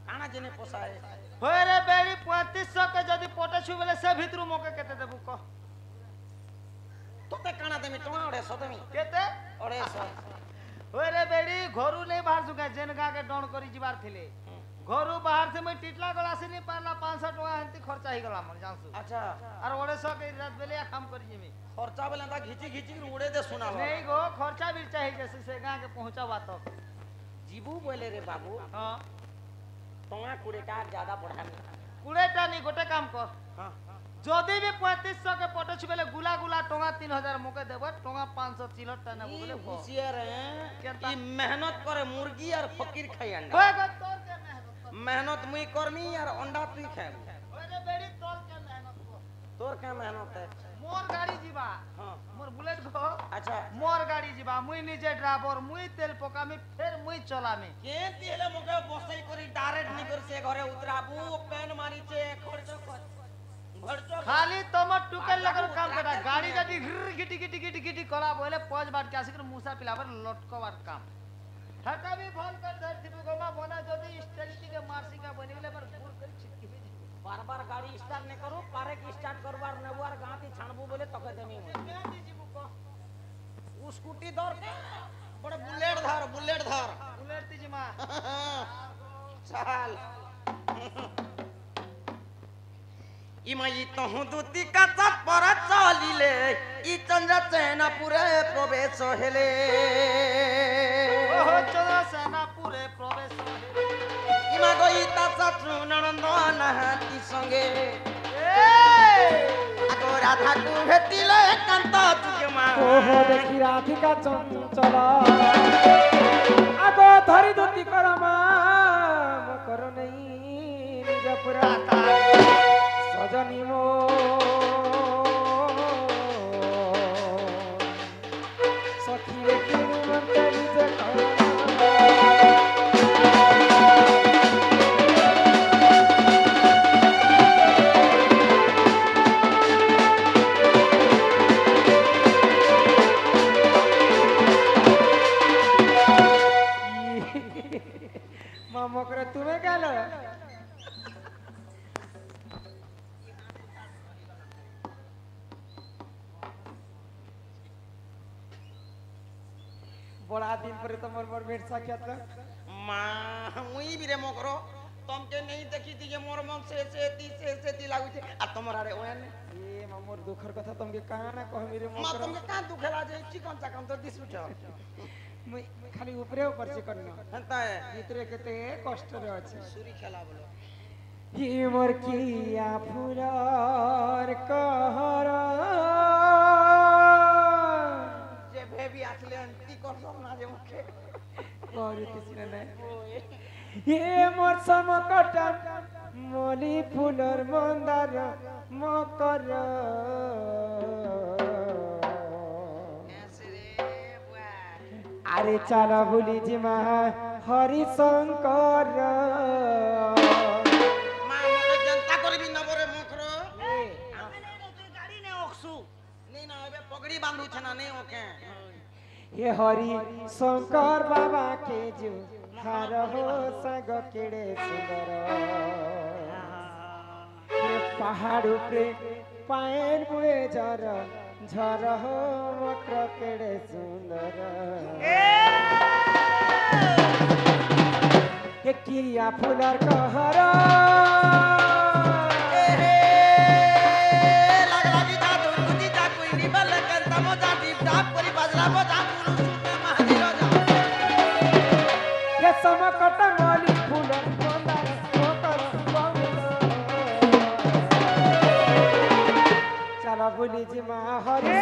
কানা জেনে পোষায় হয়ে রে বেড়ি 3500 কে যদি পটেছু বলে সে ভিতরু মোকে কেতে দেবু ক তোতে কানা দেমি টঙ্কা 150 দেমি কেতে 150 হয়ে রে বেড়ি ঘরু নেই বাহার সুকা জেন গা के डॉन करी जिबार थिले घरु बाहर से मैं टिटला गला से नहीं पारला 500 टका हंती खर्चा ही गला मन जानसु আচ্ছা और 150 के रात बेले काम करी जिमी খরচা বেলা তা ঘিচি ঘিচি উড়ে দে শোনা नहीं गो खर्चा भी चाहिए जैसे से गांव के पहुंचावा तो जीबू बोले रे बाबू हां टंगा कुड़ेटा ज्यादा बढ़ानी कुड़ेटा नहीं गोटे काम कर हाँ যদি भी 3500 के पटेछ बेले गुला गुला टंगा 3000 मुके देबो टंगा 500 चिलट टा ना बोले होशियार है केता? ई मेहनत करे मुर्गी और फकीर खाई अंडा होय गो तोर के मेहनत मेहनत मुई करमी और अंडा तुई खाए होय रे बेड़ी तोर के मेहनत को तोर क्या मेहनत है मोर गाड़ी जीवा हाँ मोर बुलेट को अच्छा मोर गाड़ी जीवा मुई निजे ड्राइवर मुई तेल पकामी फिर मुई चलामी के तेले मगे बसई करी डायरेक्ट नी कर से घरे उतराबू पेन मारी छे खर्च खर्च खाली तमर टुकेल लगन काम करा गाड़ी जदी गिटी गिटी गिटी गिटी कला बोले पांच बार के आसिक मुसा पिलावर लटकवार काम हटा भी फोन कर धर थिबु गोमा बोना जदी स्टेलिटी के मारसी का बनिले पर भूल कर छिटकी बार बार गाड़ी स्टार्ट नहीं करो पारे की स्टार्ट करवार नेवार गाती छानबू बोले तके देमी मैं दी जीबु को वो स्कूटी दौर बड़े बुलेट धार बुलेट ती जिमा चल इमाई तहु दुती का पर चलिले ई चंद्र सेना पूरे प्रवेश हेले ओहो चंद्र सेना पूरे प्रवेश इमा गई ता नंदन हाथी संगे आगो राधा को भेटिले कांत तुके मा ओहो देखी राधिका चंचल आगो धरी दुती करमा मकर नहीं निज पुरा सजनी मो सखी रे किनु मते निज मामा करे तुम्हें क्या लो बड़ा दिन पर तुम्हार मोर भेट साक्षात मा मुई भी रे मकरो तुमके नहीं देखी थी जे मोर मन से ती लागु छे आ तमरा रे ओने ए मामोर दुखर कथा तुमके कहां ना कह मेरे मा मोर तुमके का दुखेला जे चिकन चाकन तो दिस उठो मैं खाली ऊपरे ऊपर से करना हंता है भीतरे केते कष्ट रे अछि सुरी खेला बोलो ही मोर किया फुलार कहर जे बेबी आसले अंती कर सब ना जे मुखे और किसी ने ये मोर समकटन मली फुलर मंदार मकर ऐसे रे बुआ अरे चला भूली जी मा हरि शंकर मा मके जनता करबी नबरे मुखरो गाड़ी ने ओक्सु नहीं ना एबे पगड़ी बांधू छना नहीं ओके ये हरि शंकर बाबा के जो हार हो सग केड़े सुंदर ये पहाड़ पे पायर बुए झर झर हो मकर केड़े सुंदर ये किया फुलर कहर लग लगी जादू कुजी जा कोई निबल कर तमो जा दीप डाक करी बजरा बजा पुरुष में महाजीरो जा ये समकट माली फुलर मंदार मकर चला भूली जी मा हरि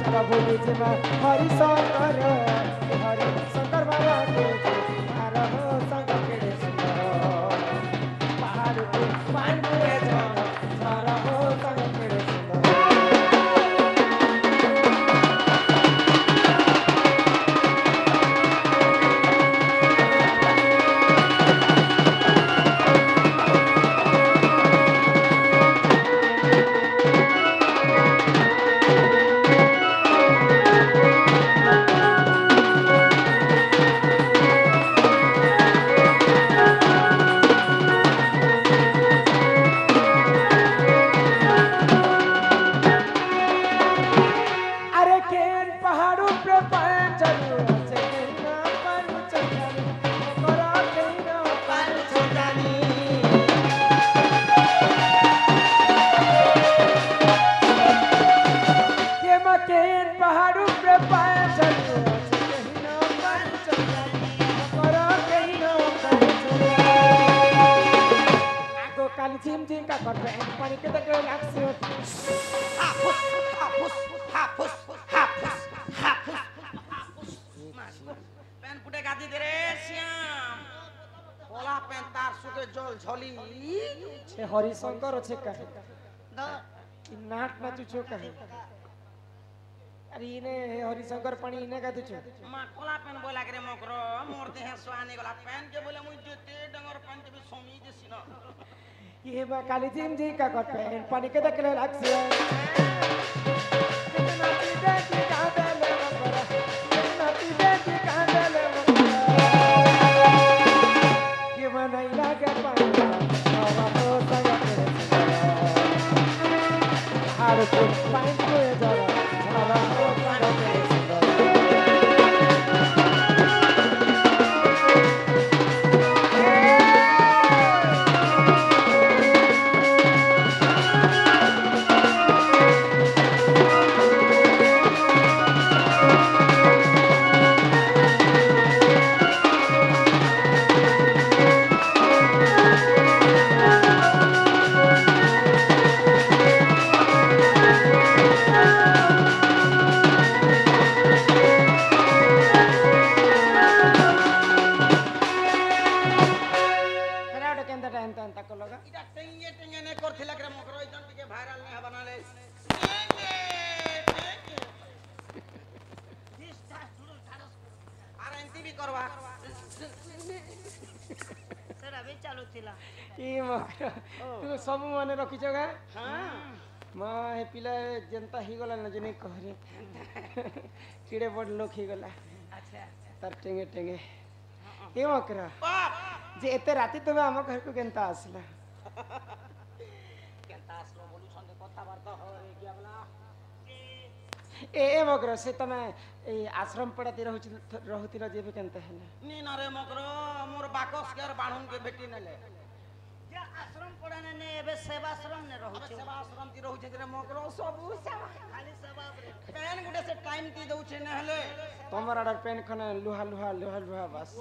चला भूली जी मा हरि शंकर हरि शंकर बाबा के हार हो संग केड़े सुंदर पहाड़ पे पान बुए झर हो संग केड़े सुंदर केन पहाड़ ऊपर पान चलू से ना पर चलनी करा केन पर चलनी ये मकेन पहाड़ ऊपर पान चलू से ना पर चलनी करा केन पर चलनी आगो काली झिम झिम का कर पानी के तक लाक्स हाफुस हाफुस हाफुस हाफुस हाफुस पेन पुटे गादी दे रे श्याम ओला पेन तार सुके जल झली छे हरिशंकर আছে কাহে ই নাট নাচু ছো কাহে আরে ইনে হরিশঙ্কর পানি ইনে গাদু ছো मा कोला पेन बोला करे मकरो मोर देह सुआने गला पेन के बोले मुई जेते डंगर पेन के भी समी देसी न ये बा काली जिम जी का कट पे पानी के तकले लागसे कितना पीते की कांदले मकरा कितना पीते की कांदले मकरा ये मनई लागे पानी हवा तो संग हार को पानी को जरा हवा तो संग इटा टेंगे टेंगे ने करथिला करे मकरो इजन टिके भाइराल ने बनाले आर एंटी भी करवा सर अभी चालू थिला ई मकरा तू सब मने रखी जगा हां मां हे पिला जनता ही गला न जने कहरे कीड़े बड़ लोग ही गला अच्छा तार टेंगे टेंगे ए मकरा बाप जे एते राती तुम्हें हम घर को केनता आसला केनता असलो बोलू संगे कथा वार्ता हो रे गेबला ए मकरा से तमे ए आश्रम पड़ाती रहुती जेबे केनता है नी ना रे मकरो मोर बाकस केर बाणुन के बेटी नेले जे आश्रम पड़ाने ने एबे सेवाश्रम ने रहू अबे छे सेवा आश्रम ती रहू छे रे मकरो सबु सेवा खाली सेवा रे पेन गुडे से टाइम ती दउ छे नहले तमर आडर पेन खने लुहा लुहा लुहा लुहा बस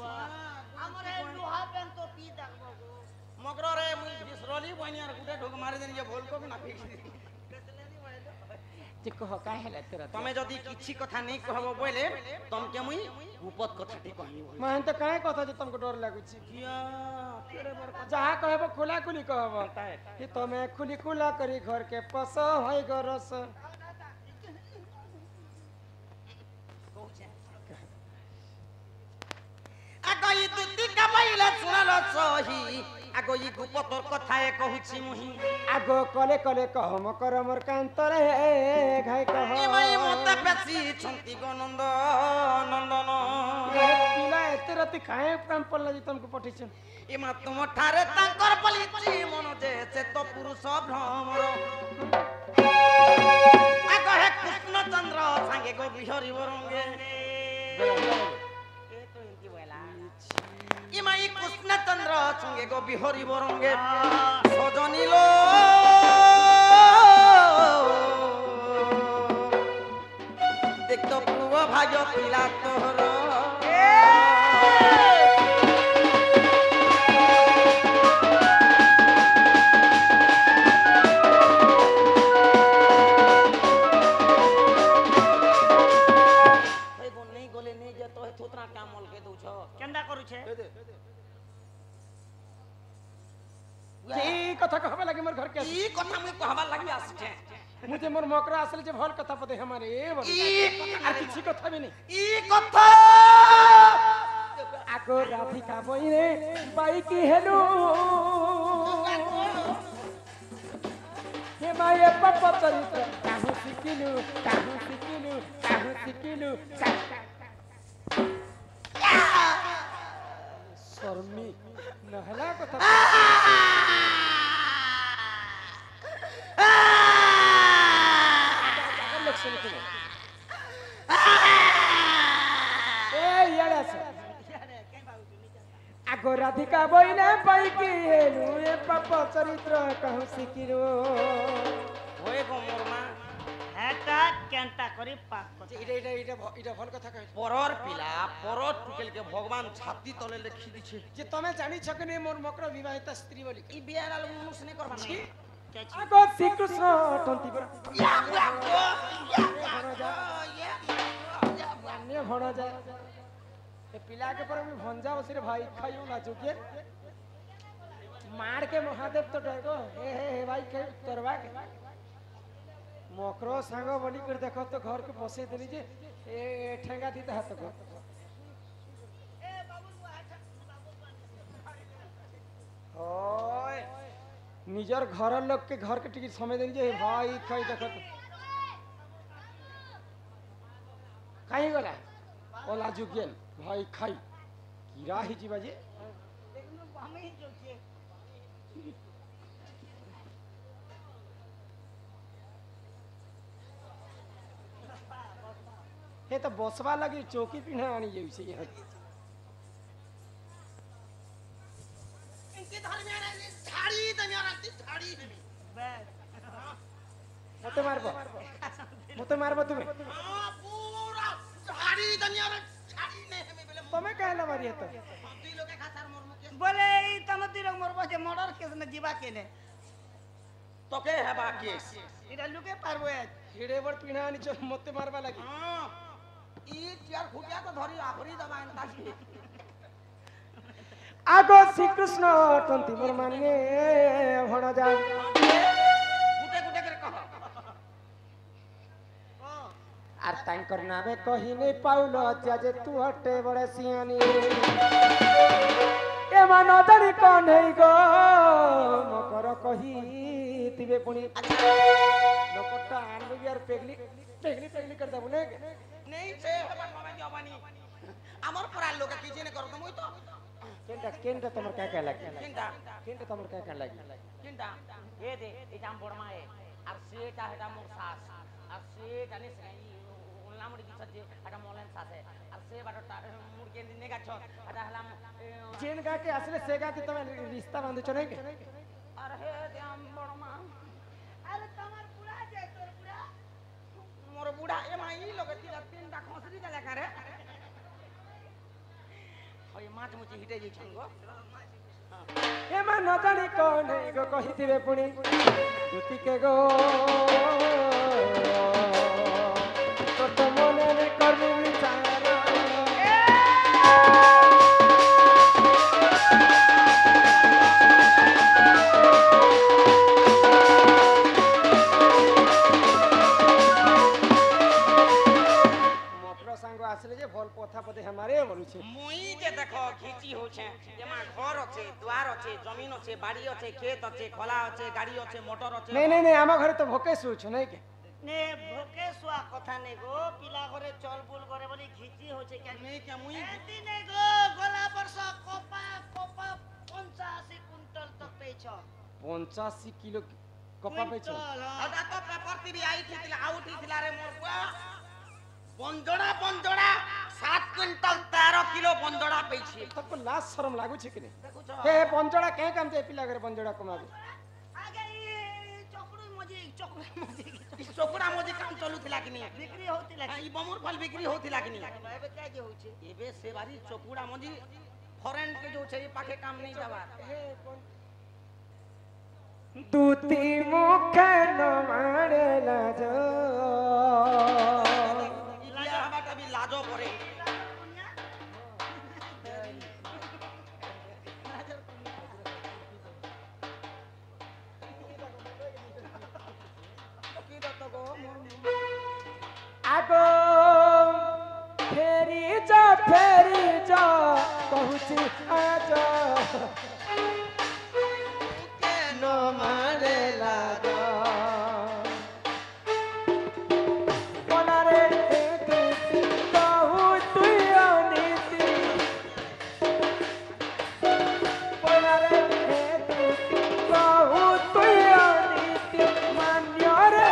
हमरे लोहा पेन तो पी दगबो मकरो रे मुई बिसरली बनियार गुडे ढोक मारे देन ये भोल को ना फिक्स जे कह काहे हेला तेरा तमे जदी किछि कथा नै कहबो बोले तम के मुई उपत कथा टी कहनी मान तो काहे कथा जे तुमको डर लागु छी किया तेरे बर कथा जहाँ कहबो खुला खुली कहबो कि तमे खुली खुला करी घर के पस होई गरस आगो ई दुती का बैले सुनल सही आगो ई गुपतर कथाए कहूछि मुही आगो कले कले कह मकर मोर कांतरे घाय कह ए माई मते पेसी छंती गो नंद नंदन ए पिला एते राती काहे काम पड़ला जे तुमको पठिछन ए मा तुम ठारे तांकर पलिछि मन जे से तो पुरुष भ्रमर आगो हे कृष्ण चंद्र संगे गो बिहरी बरंगे इमाई कृष्ण चंद्र संगे गो बिहरी बरंगे सजनी लो देख तो पूर्व भाज पिला तोहर नहीं गोले नहीं जे तो थोतरा काम मोल के दउ छ केंदा करू छे ई कथा कहबे लागे मोर घर के ई कथा मुई कहबा लागि आछे मुझे मोर मकरा असले जे भल कथा पदे हमारे ए बोल ई कथा আর কিছু কথা भी नहीं ई कथा आगो राधिका बहिने बाई की हेलो हे माये पप्पा चरित्र काहू सिकिलु काहू सिकिलु काहू सिकिलु शर्मी नहला कथा लक्षण के ए यार आस आगो राधिका बोइना पाइकी हेलु ए पाप चरित्र कहू सिकिरो ওই গো মোর মা হেটা কেনটা করি পাক করছে এটা ভাল কথা কইছ পরর পিলা পরর টুকেলকে ভগবান ছাতি তলে লিখি দিছে যে তুমি জানিছ কি নাই মোর মকর বিবাহিত স্ত্রী বলি ই বিয়ার আলো মানুষ নে করবা না आगो श्रीकृष्ण टंती पर अन्य भणा जा ए पिला के पर में भंजा बसिरे भाई खाइयो ना चुके मार के महादेव तो डरगो हे भाई के करवा के मकरो संग बोली कर देखो तो घर के बसे देली जे ए ठेंगा दी हाथ को ओए निजर घर लोग के घर के टिकट समय देली जे भाई खाई देखो तो खाई गला ओला जुगेन भाई खाई कीरा ही जीवा जे আমি যোগে हे तो बसवा लगी चौकी पिन्हा आनी जाई से यहाँ ইনকি ধর্মে ছাড়ি দেমি আর ছাড়ি দেমি मते मारबो तुम्हें পুরা ছাড়ি দেমি আর ছাড়ি নে হেমি বলে तुम्हें कहला मारी तो দুই লোকে খাসার মোর মুখে বলে এই তমতি রং মরবো যে মর্ডার কেস না জিবা কেনে তোকে হেবা কেস এটা লুকে পারবো আজ हिड़े बड़ पिन्हा आनी चो मते मारबा लगी ই টিয়ার খুটিয়া তো ধরি আখরি দবা এন তাকি आगो श्रीकृष्ण टंती मोर माने भणा जा গুটে গুটে করে কহ आर तांकर नामे कही नहीं पाउलो जे तू हटे बड़े सियानी ए मान दणी कोन हेई गो मकर कही तिबे पुनी लोकटा आनबे यार पेगली कर दबु ने নেই সে হেবা মামা জবানি আমার পরার লোকে কিছু নে করো তুমি তো केंटा तमर का लागी চিন্তা केंटा तमर का लागी চিন্তা এ দে এই জাম বড় মায়ে আর সেটা হেটা মোর শাস আর সে জানিস উল্লামড়ি কি সজ্জে এটা মলেন শাসে আর সে বাটটা মুরকে দিনে গাছ এটা হলাম चेन गा के असले से गा के तमे रिश्ता बांधो छ नहीं আর হে জাম বড় মা আরে তোমার পুরা যে তোর পুরা মোর বুড়া এ মাই লগে তিনটা খসরি দেলা কারে ওই মাছ মুচি হিটে যাইছন গো ए मा न जानी कोन हेई गो कही तिबे पुनी दुती के गो तो मने ने करबी विचार আসলে যে ভল পথা পথে আমারে বলুছে মুই যে দেখো ঘিচি হচ্ছে এমা ঘর আছে দুয়ার আছে জমিন আছে বাড়ি আছে ক্ষেত আছে খোলা আছে গাড়ি আছে মোটর আছে नहीं नहीं नहीं आमा घरे तो भोके सुछ नहीं के নে ভোকে সোয়া কথা নে গো পিলা ঘরে চল বুল করে বলি ঘিচি হচ্ছে কেন নেই কে মুই এদি নে গো গোলা বর্ষ কপা 85 কুইন্টাল তক পেছ 85 किलो कपा पे छ আদা তো পেপার টিভি আই থিলা আউট থিলা রে মোর বুয়া বঞ্জড়া 7 কুইন্টাল 13 কিলো বঞ্জড়া পেছি तब लाज शरम लागु छ कि नहीं দেখুছ हे पंजड़ा के काम जे पिला घरे पंजड़ा कमाबे আগে এই চক্রু মজি চকুড়া মজি কাম চলুথিলা কি নি বিক্রি হউতিলা ই বমর ফল বিক্রি হউথিলা কি নি এবে কাই যে হচ্ছে এবে সে বাড়ি চকুড়া মজি ফরেন के जो छै पाखे काम नहीं जावा दूती मुख न मारे लाज ইলিয়া হাবাটা বি লাজো পড়ে কি দত গো आगो फेरी जा कहूची आज न मारे लाज कोनारे दूती कहू तुई अनीति कोनारे दूती कहू तुई अनीति मान्य रे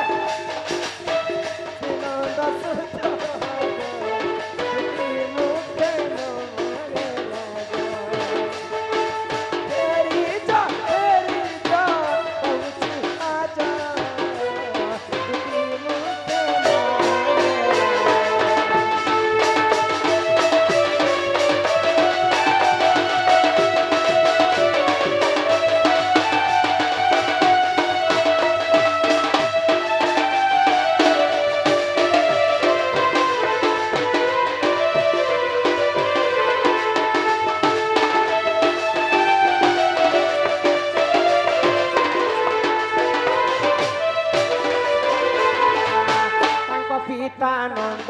ପିତାନନ୍ଦ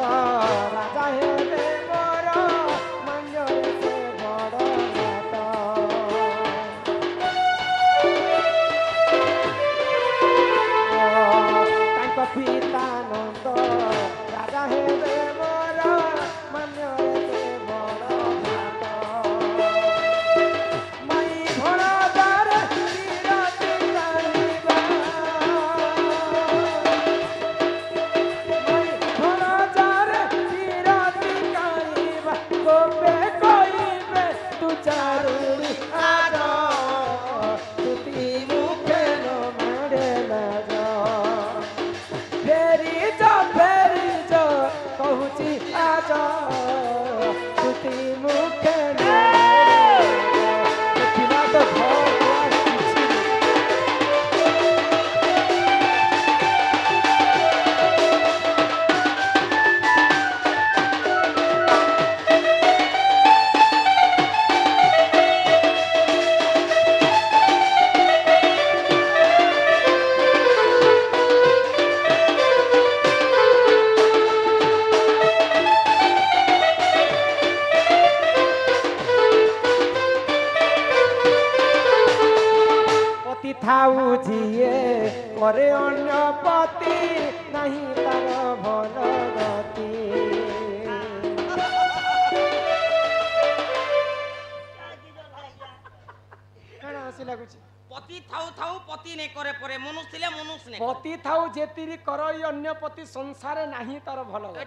ରାଜା ହେଲେ ମୋର ମାନ୍ୟରେ ସେ ବଡ଼ ନାଟ। ତାଙ୍କ ପିତାନନ୍ଦ ରାଜା ହେଲେ ମୋର ମାନ୍ୟରେ ସେ ବଡ଼ ନାଟ। ମାଇ ଭଣଜାରେ ବିରତି କରିବା, ମାଇ ଭଣଜାରେ ବିରତି କରିବା, ଗୋପେ କହିବେ ତୁ ଚାରୁଣି ଆର, ତୁତି ମୁଖେ ନ ମାଡ଼େ ଲାଜ। ଫେରି ଯା କହୁଛି ଆଜ, ତୁତି ମୁଖେ ନ ପିଲା ତ ଘର କିଛି ପତି ଥାଉ ଯିଏ କରେ ଅନ୍ୟ ପତି, ନାହିଁ ତାର ଭଲ ଗତି। କଣ ହସି ଲାଗୁଛି? ପତି ଥାଉ ଥାଉ ପତି ନେ করে পরে মনুষ ଥିଲେ মনুষ নে ପତି ଥାଉ ଯେତିକି କରଇ ଅନ୍ୟ ପତି, ସଂସାରେ ନାହିଁ ତାର ଭଲ ଗତି।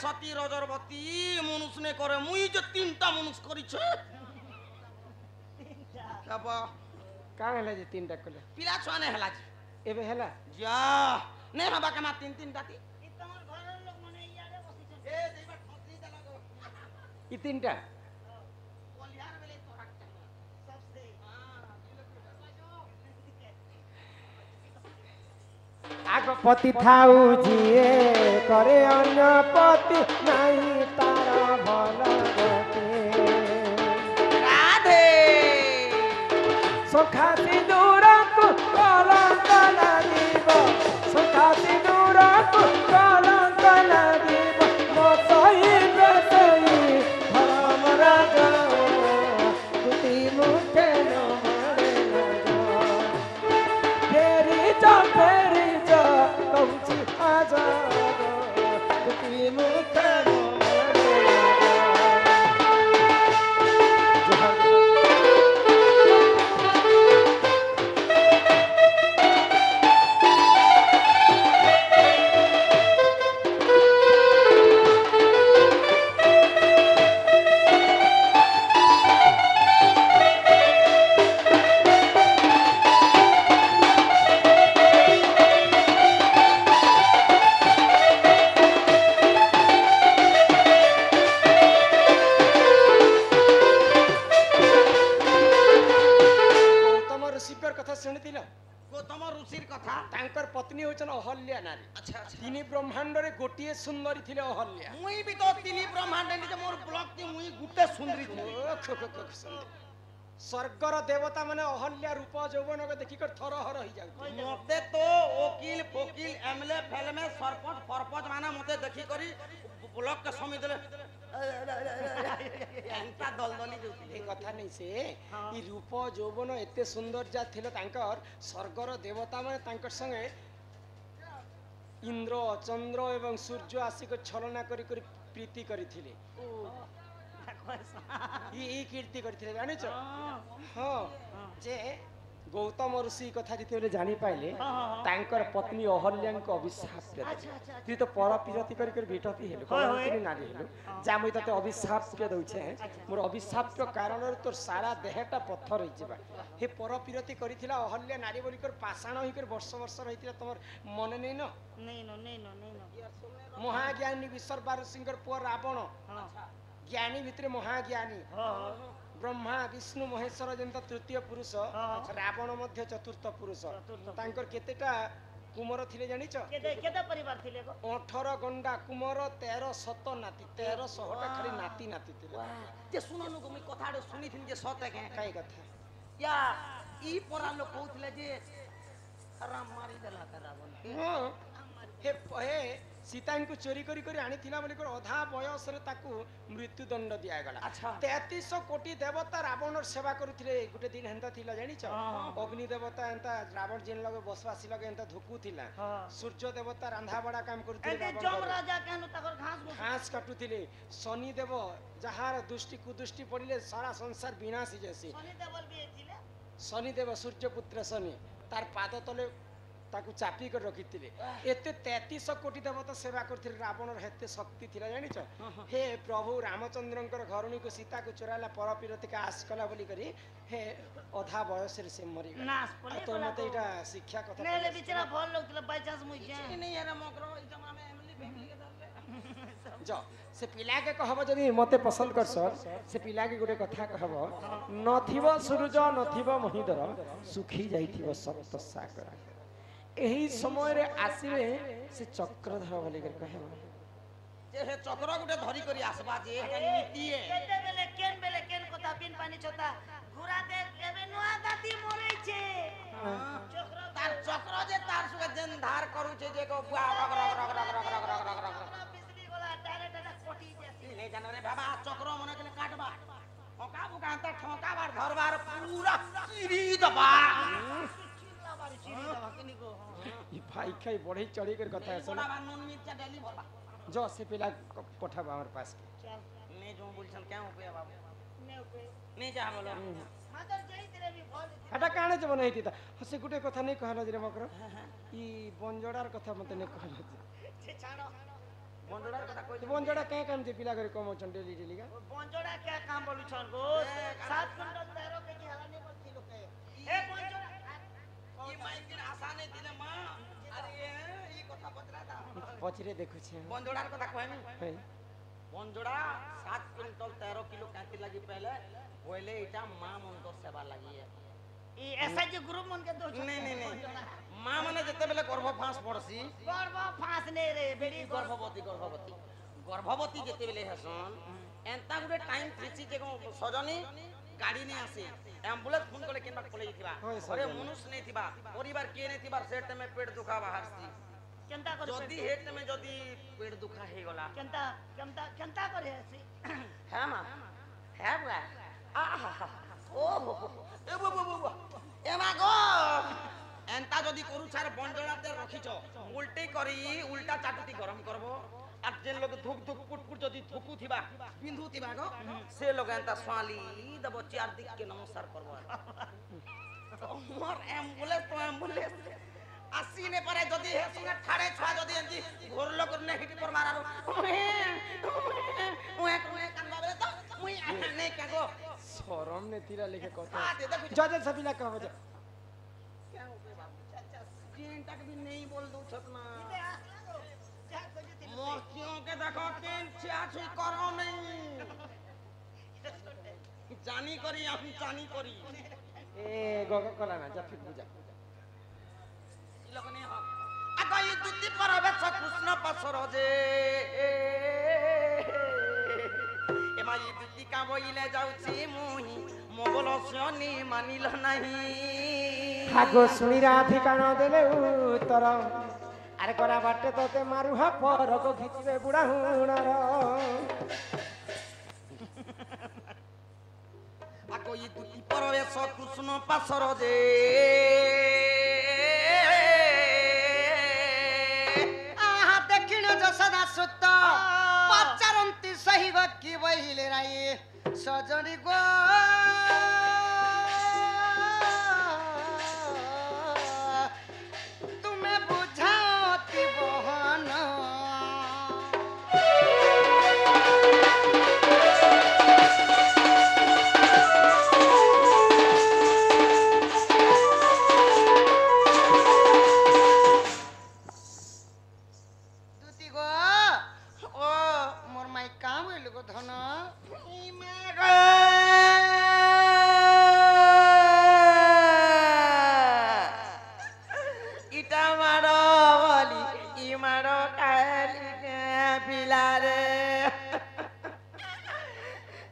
সতী রজরবতী মনুষ নে করে মুই যে তিনটা মনুষ করিছে বাবা କାଣ ହେଲା ଯେ ତିନିଟା କଲେ? পিলা ছুয়া নে হেলা ଏବେ ହେଲା? যা নে হবা কামা তিন তিনটা তি ই তোমার ঘরের লোক মানে ইয়ারে বসিছে। এ দেবা ঠকরি দেলা গো ଇ ତିନିଟା কলিয়ার বেলে তো রাখতে সব সেই ଆଗ ପତି ଥାଉ ଯିଏ କରେ ଅନ୍ୟ ପତି, ନାହିଁ ତାର ଭଲ ଗତି। রাধে ଶଙ୍ଖା ସିନ୍ଦୁରକୁ କଲଙ୍କ ଲାଗିବ, ଶଙ୍ଖା ସିନ୍ଦୁରକୁ କଲଙ୍କ ଲାଗିବ, ମୋ ସହିବେ ସେଇ ଧର୍ମ ରାଜ, ତୁତି ମୁଖେ ନ ମାଡ଼େ ଲାଜ। ଫେରି ଯା କହୁଛି ଆଜ, ତୁତି ମୁଖେ ନ ମାଡ଼େ ଲାଜ। ଗୌତମ ଋଷିଙ୍କର କଥା ଶୁଣିଥିଲ? গৌতম ঋষির কথা ତାଙ୍କର ପତ୍ନୀ ହଉଛନ୍ତି ଅହଲ୍ୟା ନାରୀ। আচ্ছা আচ্ছা ତିନି ବ୍ରହ୍ମାଣ୍ଡରେ ଗୋଟିଏ ସୁନ୍ଦରୀ ଥିଲେ ଅହଲ୍ୟା। মুই বি তো তিনি ব্রহ্মাণ্ড নিজে মোর ব্লক তি মুই গুটে সুন্দরী ଓ, ଥିଲି ସୁନ୍ଦରୀ। ସ୍ୱର୍ଗର ଦେବତା ମାନେ ଅହଲ୍ୟା ରୂପ ଯୌବନକୁ ଦେଖିକରି ଥରହର ହେଇଯାଉଥିଲେ। মতে তো ওকিল ফকিল এমএলএ ফেলমে সরপঞ্চ ফরপঞ্চ মানে মতে দেখি করি ব্লক কে সমি দেলে এন্তা দলদলি ଏ যাউতিলে କଥା ନେଇ ସେ ଇ ରୂପ ଯୌବନ ଏତେ ସୁନ୍ଦର ଯା ଥିଲେ ତାଙ୍କର ସ୍ୱର୍ଗର ଦେବତା ମାନେ ତାଙ୍କର ସଙ୍ଗେ ଇନ୍ଦ୍ର ଚନ୍ଦ୍ର ଏବଂ ସୂର୍ଯ୍ୟ ଆସିକି ଛଳନା କରି କରି ପ୍ରୀତି କରିଥିଲେ। ଇ କୀର୍ତ୍ତି କରିଥିଲେ ଜାଣିଛ? ହଁ ଯେ ଗୌତମ ଋଷି କଥା ଯେତେବେଳେ ଜାଣିପାଇଲେ ତାଙ୍କର ପତ୍ନୀ ଅହଲ୍ୟାଙ୍କ ଅଭିଶାପ ଦେଲେ। ତୁଇ ତ ପର ପିରତି କରି କରି ବିଟତି ହେଲୁ, କଳଙ୍କିନୀ ନାରୀ ହେଲୁ, ଯା ମୁଇଁ ତତେ ଅଭିଶାପ ଦଉଛେ। ମୋର ଅଭିଶାପ କାରଣରୁ ତୋର ସାରା ଦେହଟା ପଥର ହେଇଯିବା। ହେ ପର ପିରତି କରିଥିଲା ଅହଲ୍ୟା ନାରୀ ବୋଲିକରି ପାଷାଣ ହେଇକରି ବର୍ଷ ବର୍ଷ ରହିଥିଲା, ତମର ମନେ ନେଇ ନ? ମହାଜ୍ଞାନୀ ବିଶ୍ୱର୍ବା ଋଷିଙ୍କର ପୁଅ ରାବଣ, ଜ୍ଞାନୀ ଭିତରେ ମହାଜ୍ଞାନୀ, ବ୍ରହ୍ମା ବିଷ୍ଣୁ ମହେଶ୍ୱର ଯେନ୍ତା ତୃତୀୟ ପୁରୁଷ, ରାବଣ ମଧ୍ୟ ଚତୁର୍ଥ ପୁରୁଷ। ତାଙ୍କର କେତେଟା କୁମର ଥିଲେ ଜାଣିଛ? କେତେ ପରିବାର ଥିଲେ ଗୋ? 18 ଗଣ୍ଡା କୁମର, 13 ଶତ ନାତି, 1300ଟା ଖାଲି ନାତି ନାତି ଥିଲେ। যে শুননু গো মুই কথাটা শুনিছিন যে সতে কে କାଇ କଥା? ইয়া ই পরা লোক কହୁଥିଲେ যে রাম মারি দেলা তা রাবণ কে ହଁ ହେ सीता इनको चोरी करी करी आनी थिला बोली कर अधा बयस रे ताकू मृत्युदंड दिया गला अच्छा। 3300 कोटी देवता रावण सेवा करुथिले गुटे दिन हेंता थिला जानि छ अग्नि देवता एंता रावण जिन लगे बसवासी लगे एंता धुकु थिला सूर्य देवता रंधा बड़ा काम करुथिले एते रावण जम घरे। राजा केनु ताकर घास घास काटुथिले शनि देव जहार दुष्टि कुदुष्टि पड़िले सारा संसार विनाश जैसी शनि देवल भी थिले शनिदेव सूर्य पुत्र शनि तार पाद तले ताकू चापी कर रखिथिले एते 3300 कोटी देवता सेवा करथिले रावणर हेते शक्ति थिला जानि छ हे प्रभु रामचंद्रंकर घरुणी को सीता को चोराला पर पिरति का आस कला बोली करी हे अधा बयस रे से मरी गला नाश पले तो मते इटा शिक्षा कथा नेले बिचारा भल लोग थिले बाय चांस मुई जे କିଛି नहीं यार मकरो ई जमा में एमली फैमिली के धरले जो से पिला के कहब जदी मते पसंद करस से पिला के गुटे कथा कहब नथिबो सूरज नथिबो महिदर सुखी जाइथिबो सप्त सागर एही समय रे आसीबे से चक्रधर बोली कर कहब जे हे चक्र गुटे धरी करी आसबा जे नीति है केते बेले केन कथा बिन पानी छता घुरा दे एबे नुआ गाती मरै छे चक्र तार चक्र जे तार सुके जेन धार करू छे जे को बुआ रग रग रग रग रग रग रग रग रग बिजली वाला डायरेक्ट कोटी जैसी नहीं जान रे बाबा चक्र मने के काटबा ओका बुका ता ठोका बार धरबार पूरा चिरी दबा चिल्ला बारी चिरी दवा किनी को ई भाई खाई बढ़ई चढ़ी कर कथा है सुन बड़ा नून मिर्चा डेली भरबा जो से पिला पठाब हमर पास चल नहीं जो बोलछन क्या हो पे बाबू ने पे नहीं जा बोलो मादर जई तेरे भी भल हटा काणे जे बनई थी हसे गुटे कथा नहीं कहला जे मकर ई बंजोड़ार कथा मते नहीं कहला छे छाड़ो बंदोड़ा कथा कोई जे बंजोड़ा के काम जे पिला करे कम चन डेली डेली का बंजोड़ा क्या काम बोलू छन गो 7 क्विंटल 13 केजी हला नहीं बोल किलो के ए बंजोड़ा ये माइक दिन आसान है दिले मां अरे ये कथा बतरा था पचरे देखु छे बंदोड़ा कथा कहमी है बंजोड़ा 7 क्विंटल 13 किलो कांति लगी पहले बोले इटा मां मंदर सेवा लगी है ई ऐसा जे ग्रुप मन के दो नहीं नहीं नहीं मां माने जते बेले गर्भ फांस पड़सी गर्भ फांस ने रे बेड़ी गर्भवती जते बेले हसन एंता गुटे टाइम थ्रिची जे सजनी गाड़ी नहीं आसे एम्बुलेंस फोन करले केनबा पले थिबा होय अरे सजनी। मनुष्य नहीं थिबा परिवार के नहीं थिबा सेट में पेट दुखा बाहरसी केंता कर जदी हेट में जदी पेट दुखा हे गला केंता केंता केंता करे ऐसी है मां है बुआ आहा ओहो ए बो ए मा गो एंता जदी करू छार बंजोड़ाते रखिछ उल्टे करी उल्टा चाटुती गरम करबो আর যেন লোক ধুক ধুক পুটপুট যদি ধুকু থিবা বিন্ধু থিবা গো সে লোক এন্তা সোয়ালি দেব চার দিককে নমস্কার করব তোমার অ্যাম্বুলেন্স তো অ্যাম্বুলেন্স আসি নে পারে যদি হে সঙ্গে ঠাড়ে ছয়া যদি এন্তি ঘর লোক নে হিটি পর মারারো ওয়ে কোয়ে কানবা বলে তো মুই নে কাগো शरम ने तीरा लिखे कथा आ दे देखो जो जो से पिला कहब जो क्या हो गया बाबू चाचा तीन तक भी नहीं बोल दो छतना मोतियों के देखो तीन छियाछी करो नहीं जानी करी हम जानी करी ए गग कला ना जा फिर बुझा लोगने हो आगो ये दुती परबे कृष्ण पसर जे एमा ये दुती का बोइले जाउची मुही मोगल सनी मानिल नहीं हागो सुनी राधिका न देले उत्तर अरे करा बाटे तोते मारू हा पर को खिचबे बुढ़ा हुनर आगो ये दुती परबे कृष्ण पसर जे आहा दक्षिण जसदा सुत पचारंती सही ग की बहिले राई सजनी गो तुम्हें बुझाती बहन दूती गो ओ मोर माई काम होइल गो धन इटा मारो बोली इ मारो काली के पिलारे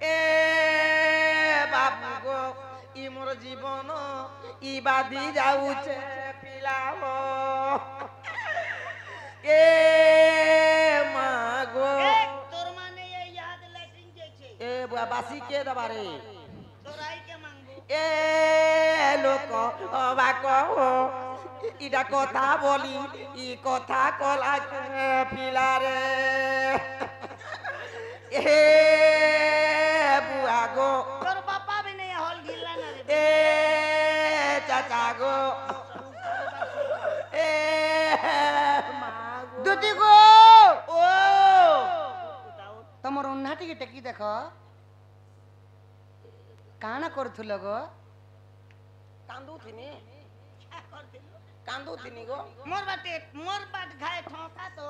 ए बाबू गो इ मोर जीवन इ बादी जाउछे पिलाओ ए বুয়া বাসি কে দবারে তোরাই কে মাংবো এ লোক অবাক ইটা কথা বলি ই কথা কলা পিলারে এ বুয়া গো তোর বাপা भी नहीं हॉल गिल्ला ना रे এ চাচা গো এ মা গো দুতি গো ও তোমার উন্না টিকে টেকি দেখ কানা করথুল গো কান্দুথিনি क्या कर दिलो কান্দুথিনি গো मोर बाट घाय ठोका तो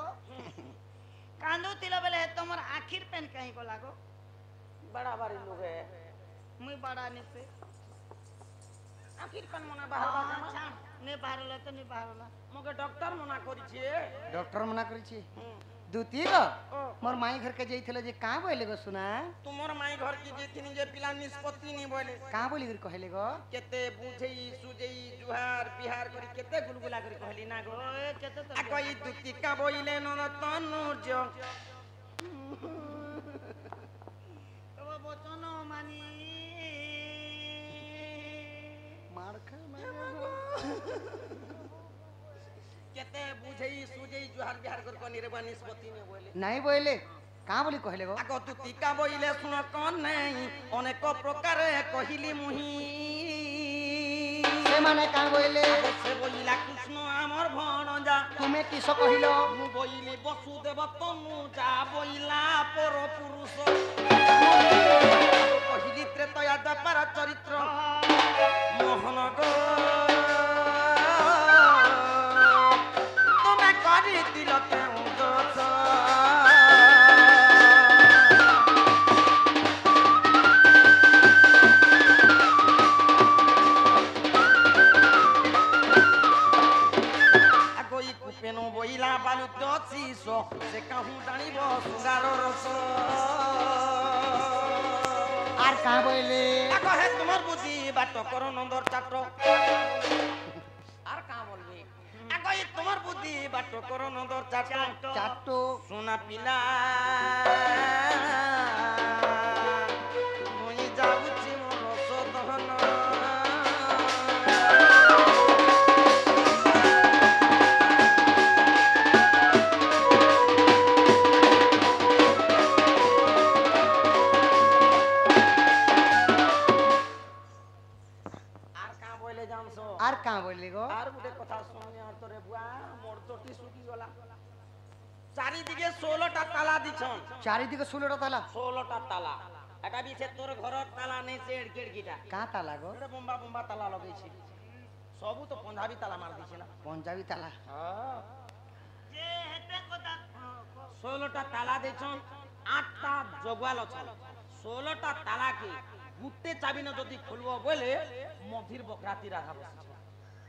कांदो तिला बेले तोमर आखिर पेन कहीं को लागो बड़ा बारी लोग है मुई बड़ा ने पे आखिर कन मना बाहर बाहर अच्छा ने बाहरला तो ने बाहरला मगे डॉक्टर मना करिछे डॉक्टर मना करिछि दुती गो मोर माई घर के जइथिले जे का बोले गो सुना तुमर माई घर की जेथिनी जे पिला निष्पत्ति नि बोले का बोली गिर कहले गो केते बुझेई सुजेई जुहार बिहार करी केते गुलगुला करी कहली ना गो ओए केते तो आ कोई दुती का बोइले न तनुज तो बचन मानी मार खा केते बुझेई सुजेई जुहार बिहार करी कोनी रे निष्पत्ति नि बोले नहीं बोले का बोली कहले गो आगो दुती का बोइले सुन कोन नहीं अनेक प्रकार कहिली मुही से माने का बोले से बोइला कृष्ण आमर भणजा तुम्हें किस कहिलो मु बोइली वसुदेव तनु जा बोइला पर पुरुष कहिली त्रेतया द्वापर चरित्र मोहन गो तुमे करी दिल केउ दोष पेनो बोइला बालु दचिस से कहूं जानिब सुगार रस आर का बोले आको हे तुमर बुद्धि बाट कर नंदर चाट आर का बोलबे आको हे तुमर बुद्धि बाट कर नंदर चाट चाटो सोना पिला मुई जाउची मोर रस दहन आर का बोले गो আর গুটে কথা শুনি আর তোরে বুয়া মোর চটি শুকি গলা চারিদিকে 16টা তালা দিছন চারিদিকে 16টা তালা 16টা তালা এটা বিছে তোর ঘরর তালা নেই চেড় কেড়কিটা का ताला गो এটা বোম্বা বোম্বা তালা লগাইছি সবু তো পঞ্জাবি তালা মার দিছে না पंजाबी ताला হ্যাঁ जे हेते कोता 16টা তালা দিছন 8টা জগওয়াল আছে 16টা তালাকে গুটে চাবি না যদি খুলবো বলে মধির বকরাতি রাখা বসে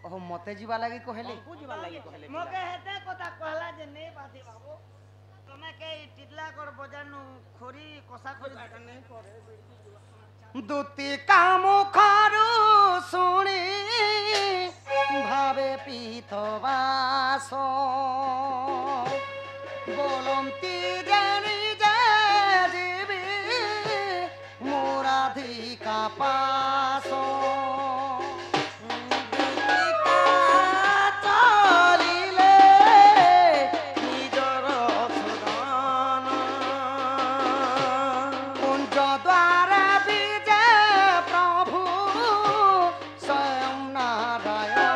ओह मते जीवा लागी कहले বুঝিবার লাগি কইলে मोके हेते कोता कहला जे नहीं बाती बाबू तमे के टिटला कर बजार नु खोरी कोसा खोरी नहीं करे दुती का मुखारु सुनी भावे पीतवास बोलंती जानी जीवी मोराधिका पास कुंज द्वार विजय प्रभु स्वयं नारायण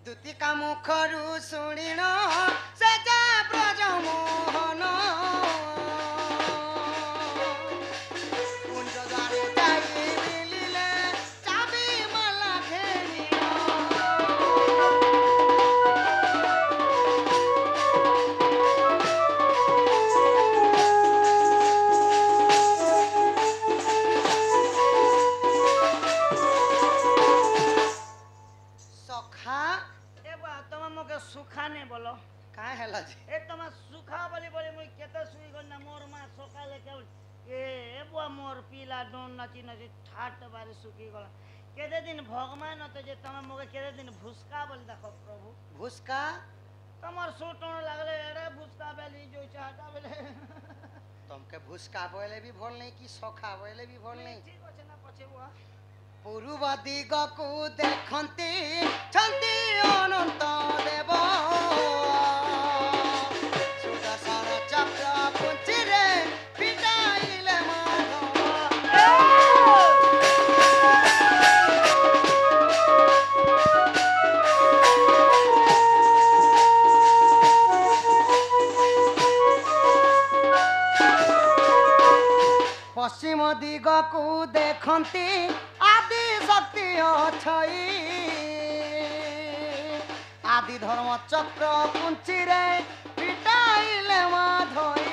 ଦୁତିକା ମୁଖରୁ ଶୁଣିଣ ସେ ଯେ ବ୍ରଜ ମୋହନ କୁଞ୍ଜ ଦ୍ୱାରେ ଯାଇ ମିଳିଲେ ଚାବି ମାଲା ଘେନିଣ सखा ए बा तुम मोके सुखा ने बोलो काहे हैला जी ए तुम सुखा बोली बोली मुई केते सुई गल ना मोर मां सकाले के ए बुआ मोर पीला डोन नची नची ठाट बारे सुखी गला केते दिन भगवान तो जे तुम मोके केते दिन भुसका बोली देखो प्रभु भुसका तमर सुटण लागले एड़े भुसका बेली जो चाहता बेले तुमके भुसका बोले भी भोल नहीं कि सखा बोले भी भोल नहीं ठीक আছে না পছে বুয়া पूर्व दिगकु देखन्ति छन्ति अनन्त देव सुदर्शन चक्र पुञ्चिरे पिटाइले माधव पश्चिम दिगकु देखन्ति आदि शक्ति अछई आदि धर्म चक्र पुंचिरे पिटाइले माधई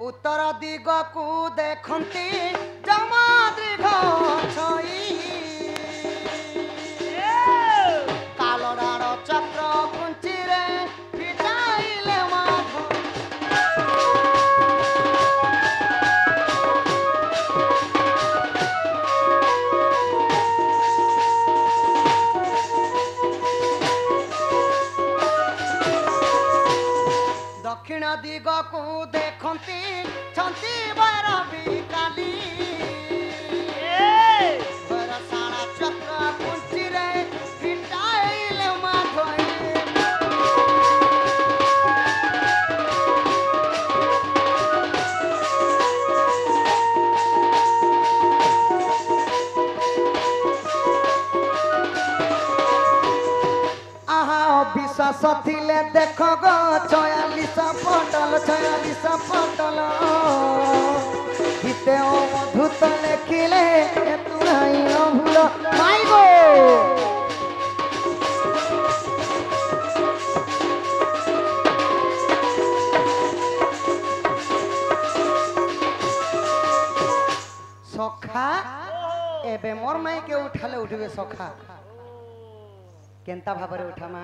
उत्तर दिगकु देखन्ति जमादृघ छई कालडार चक्र पुंचिरे पिटाइले माधव दक्षिण दिगकु देखन्ति छन्ति भैरवी काली भैरसाला चक्र पुंचिरे पिटाइले माधई आहा विश्वास थिले देख गो 46 पटल हिते अवधूत लेखिले तुराई भूल माई गो सखा एबे मोर माई के उठाले उठबे सखा केंता भाबरे उठा मा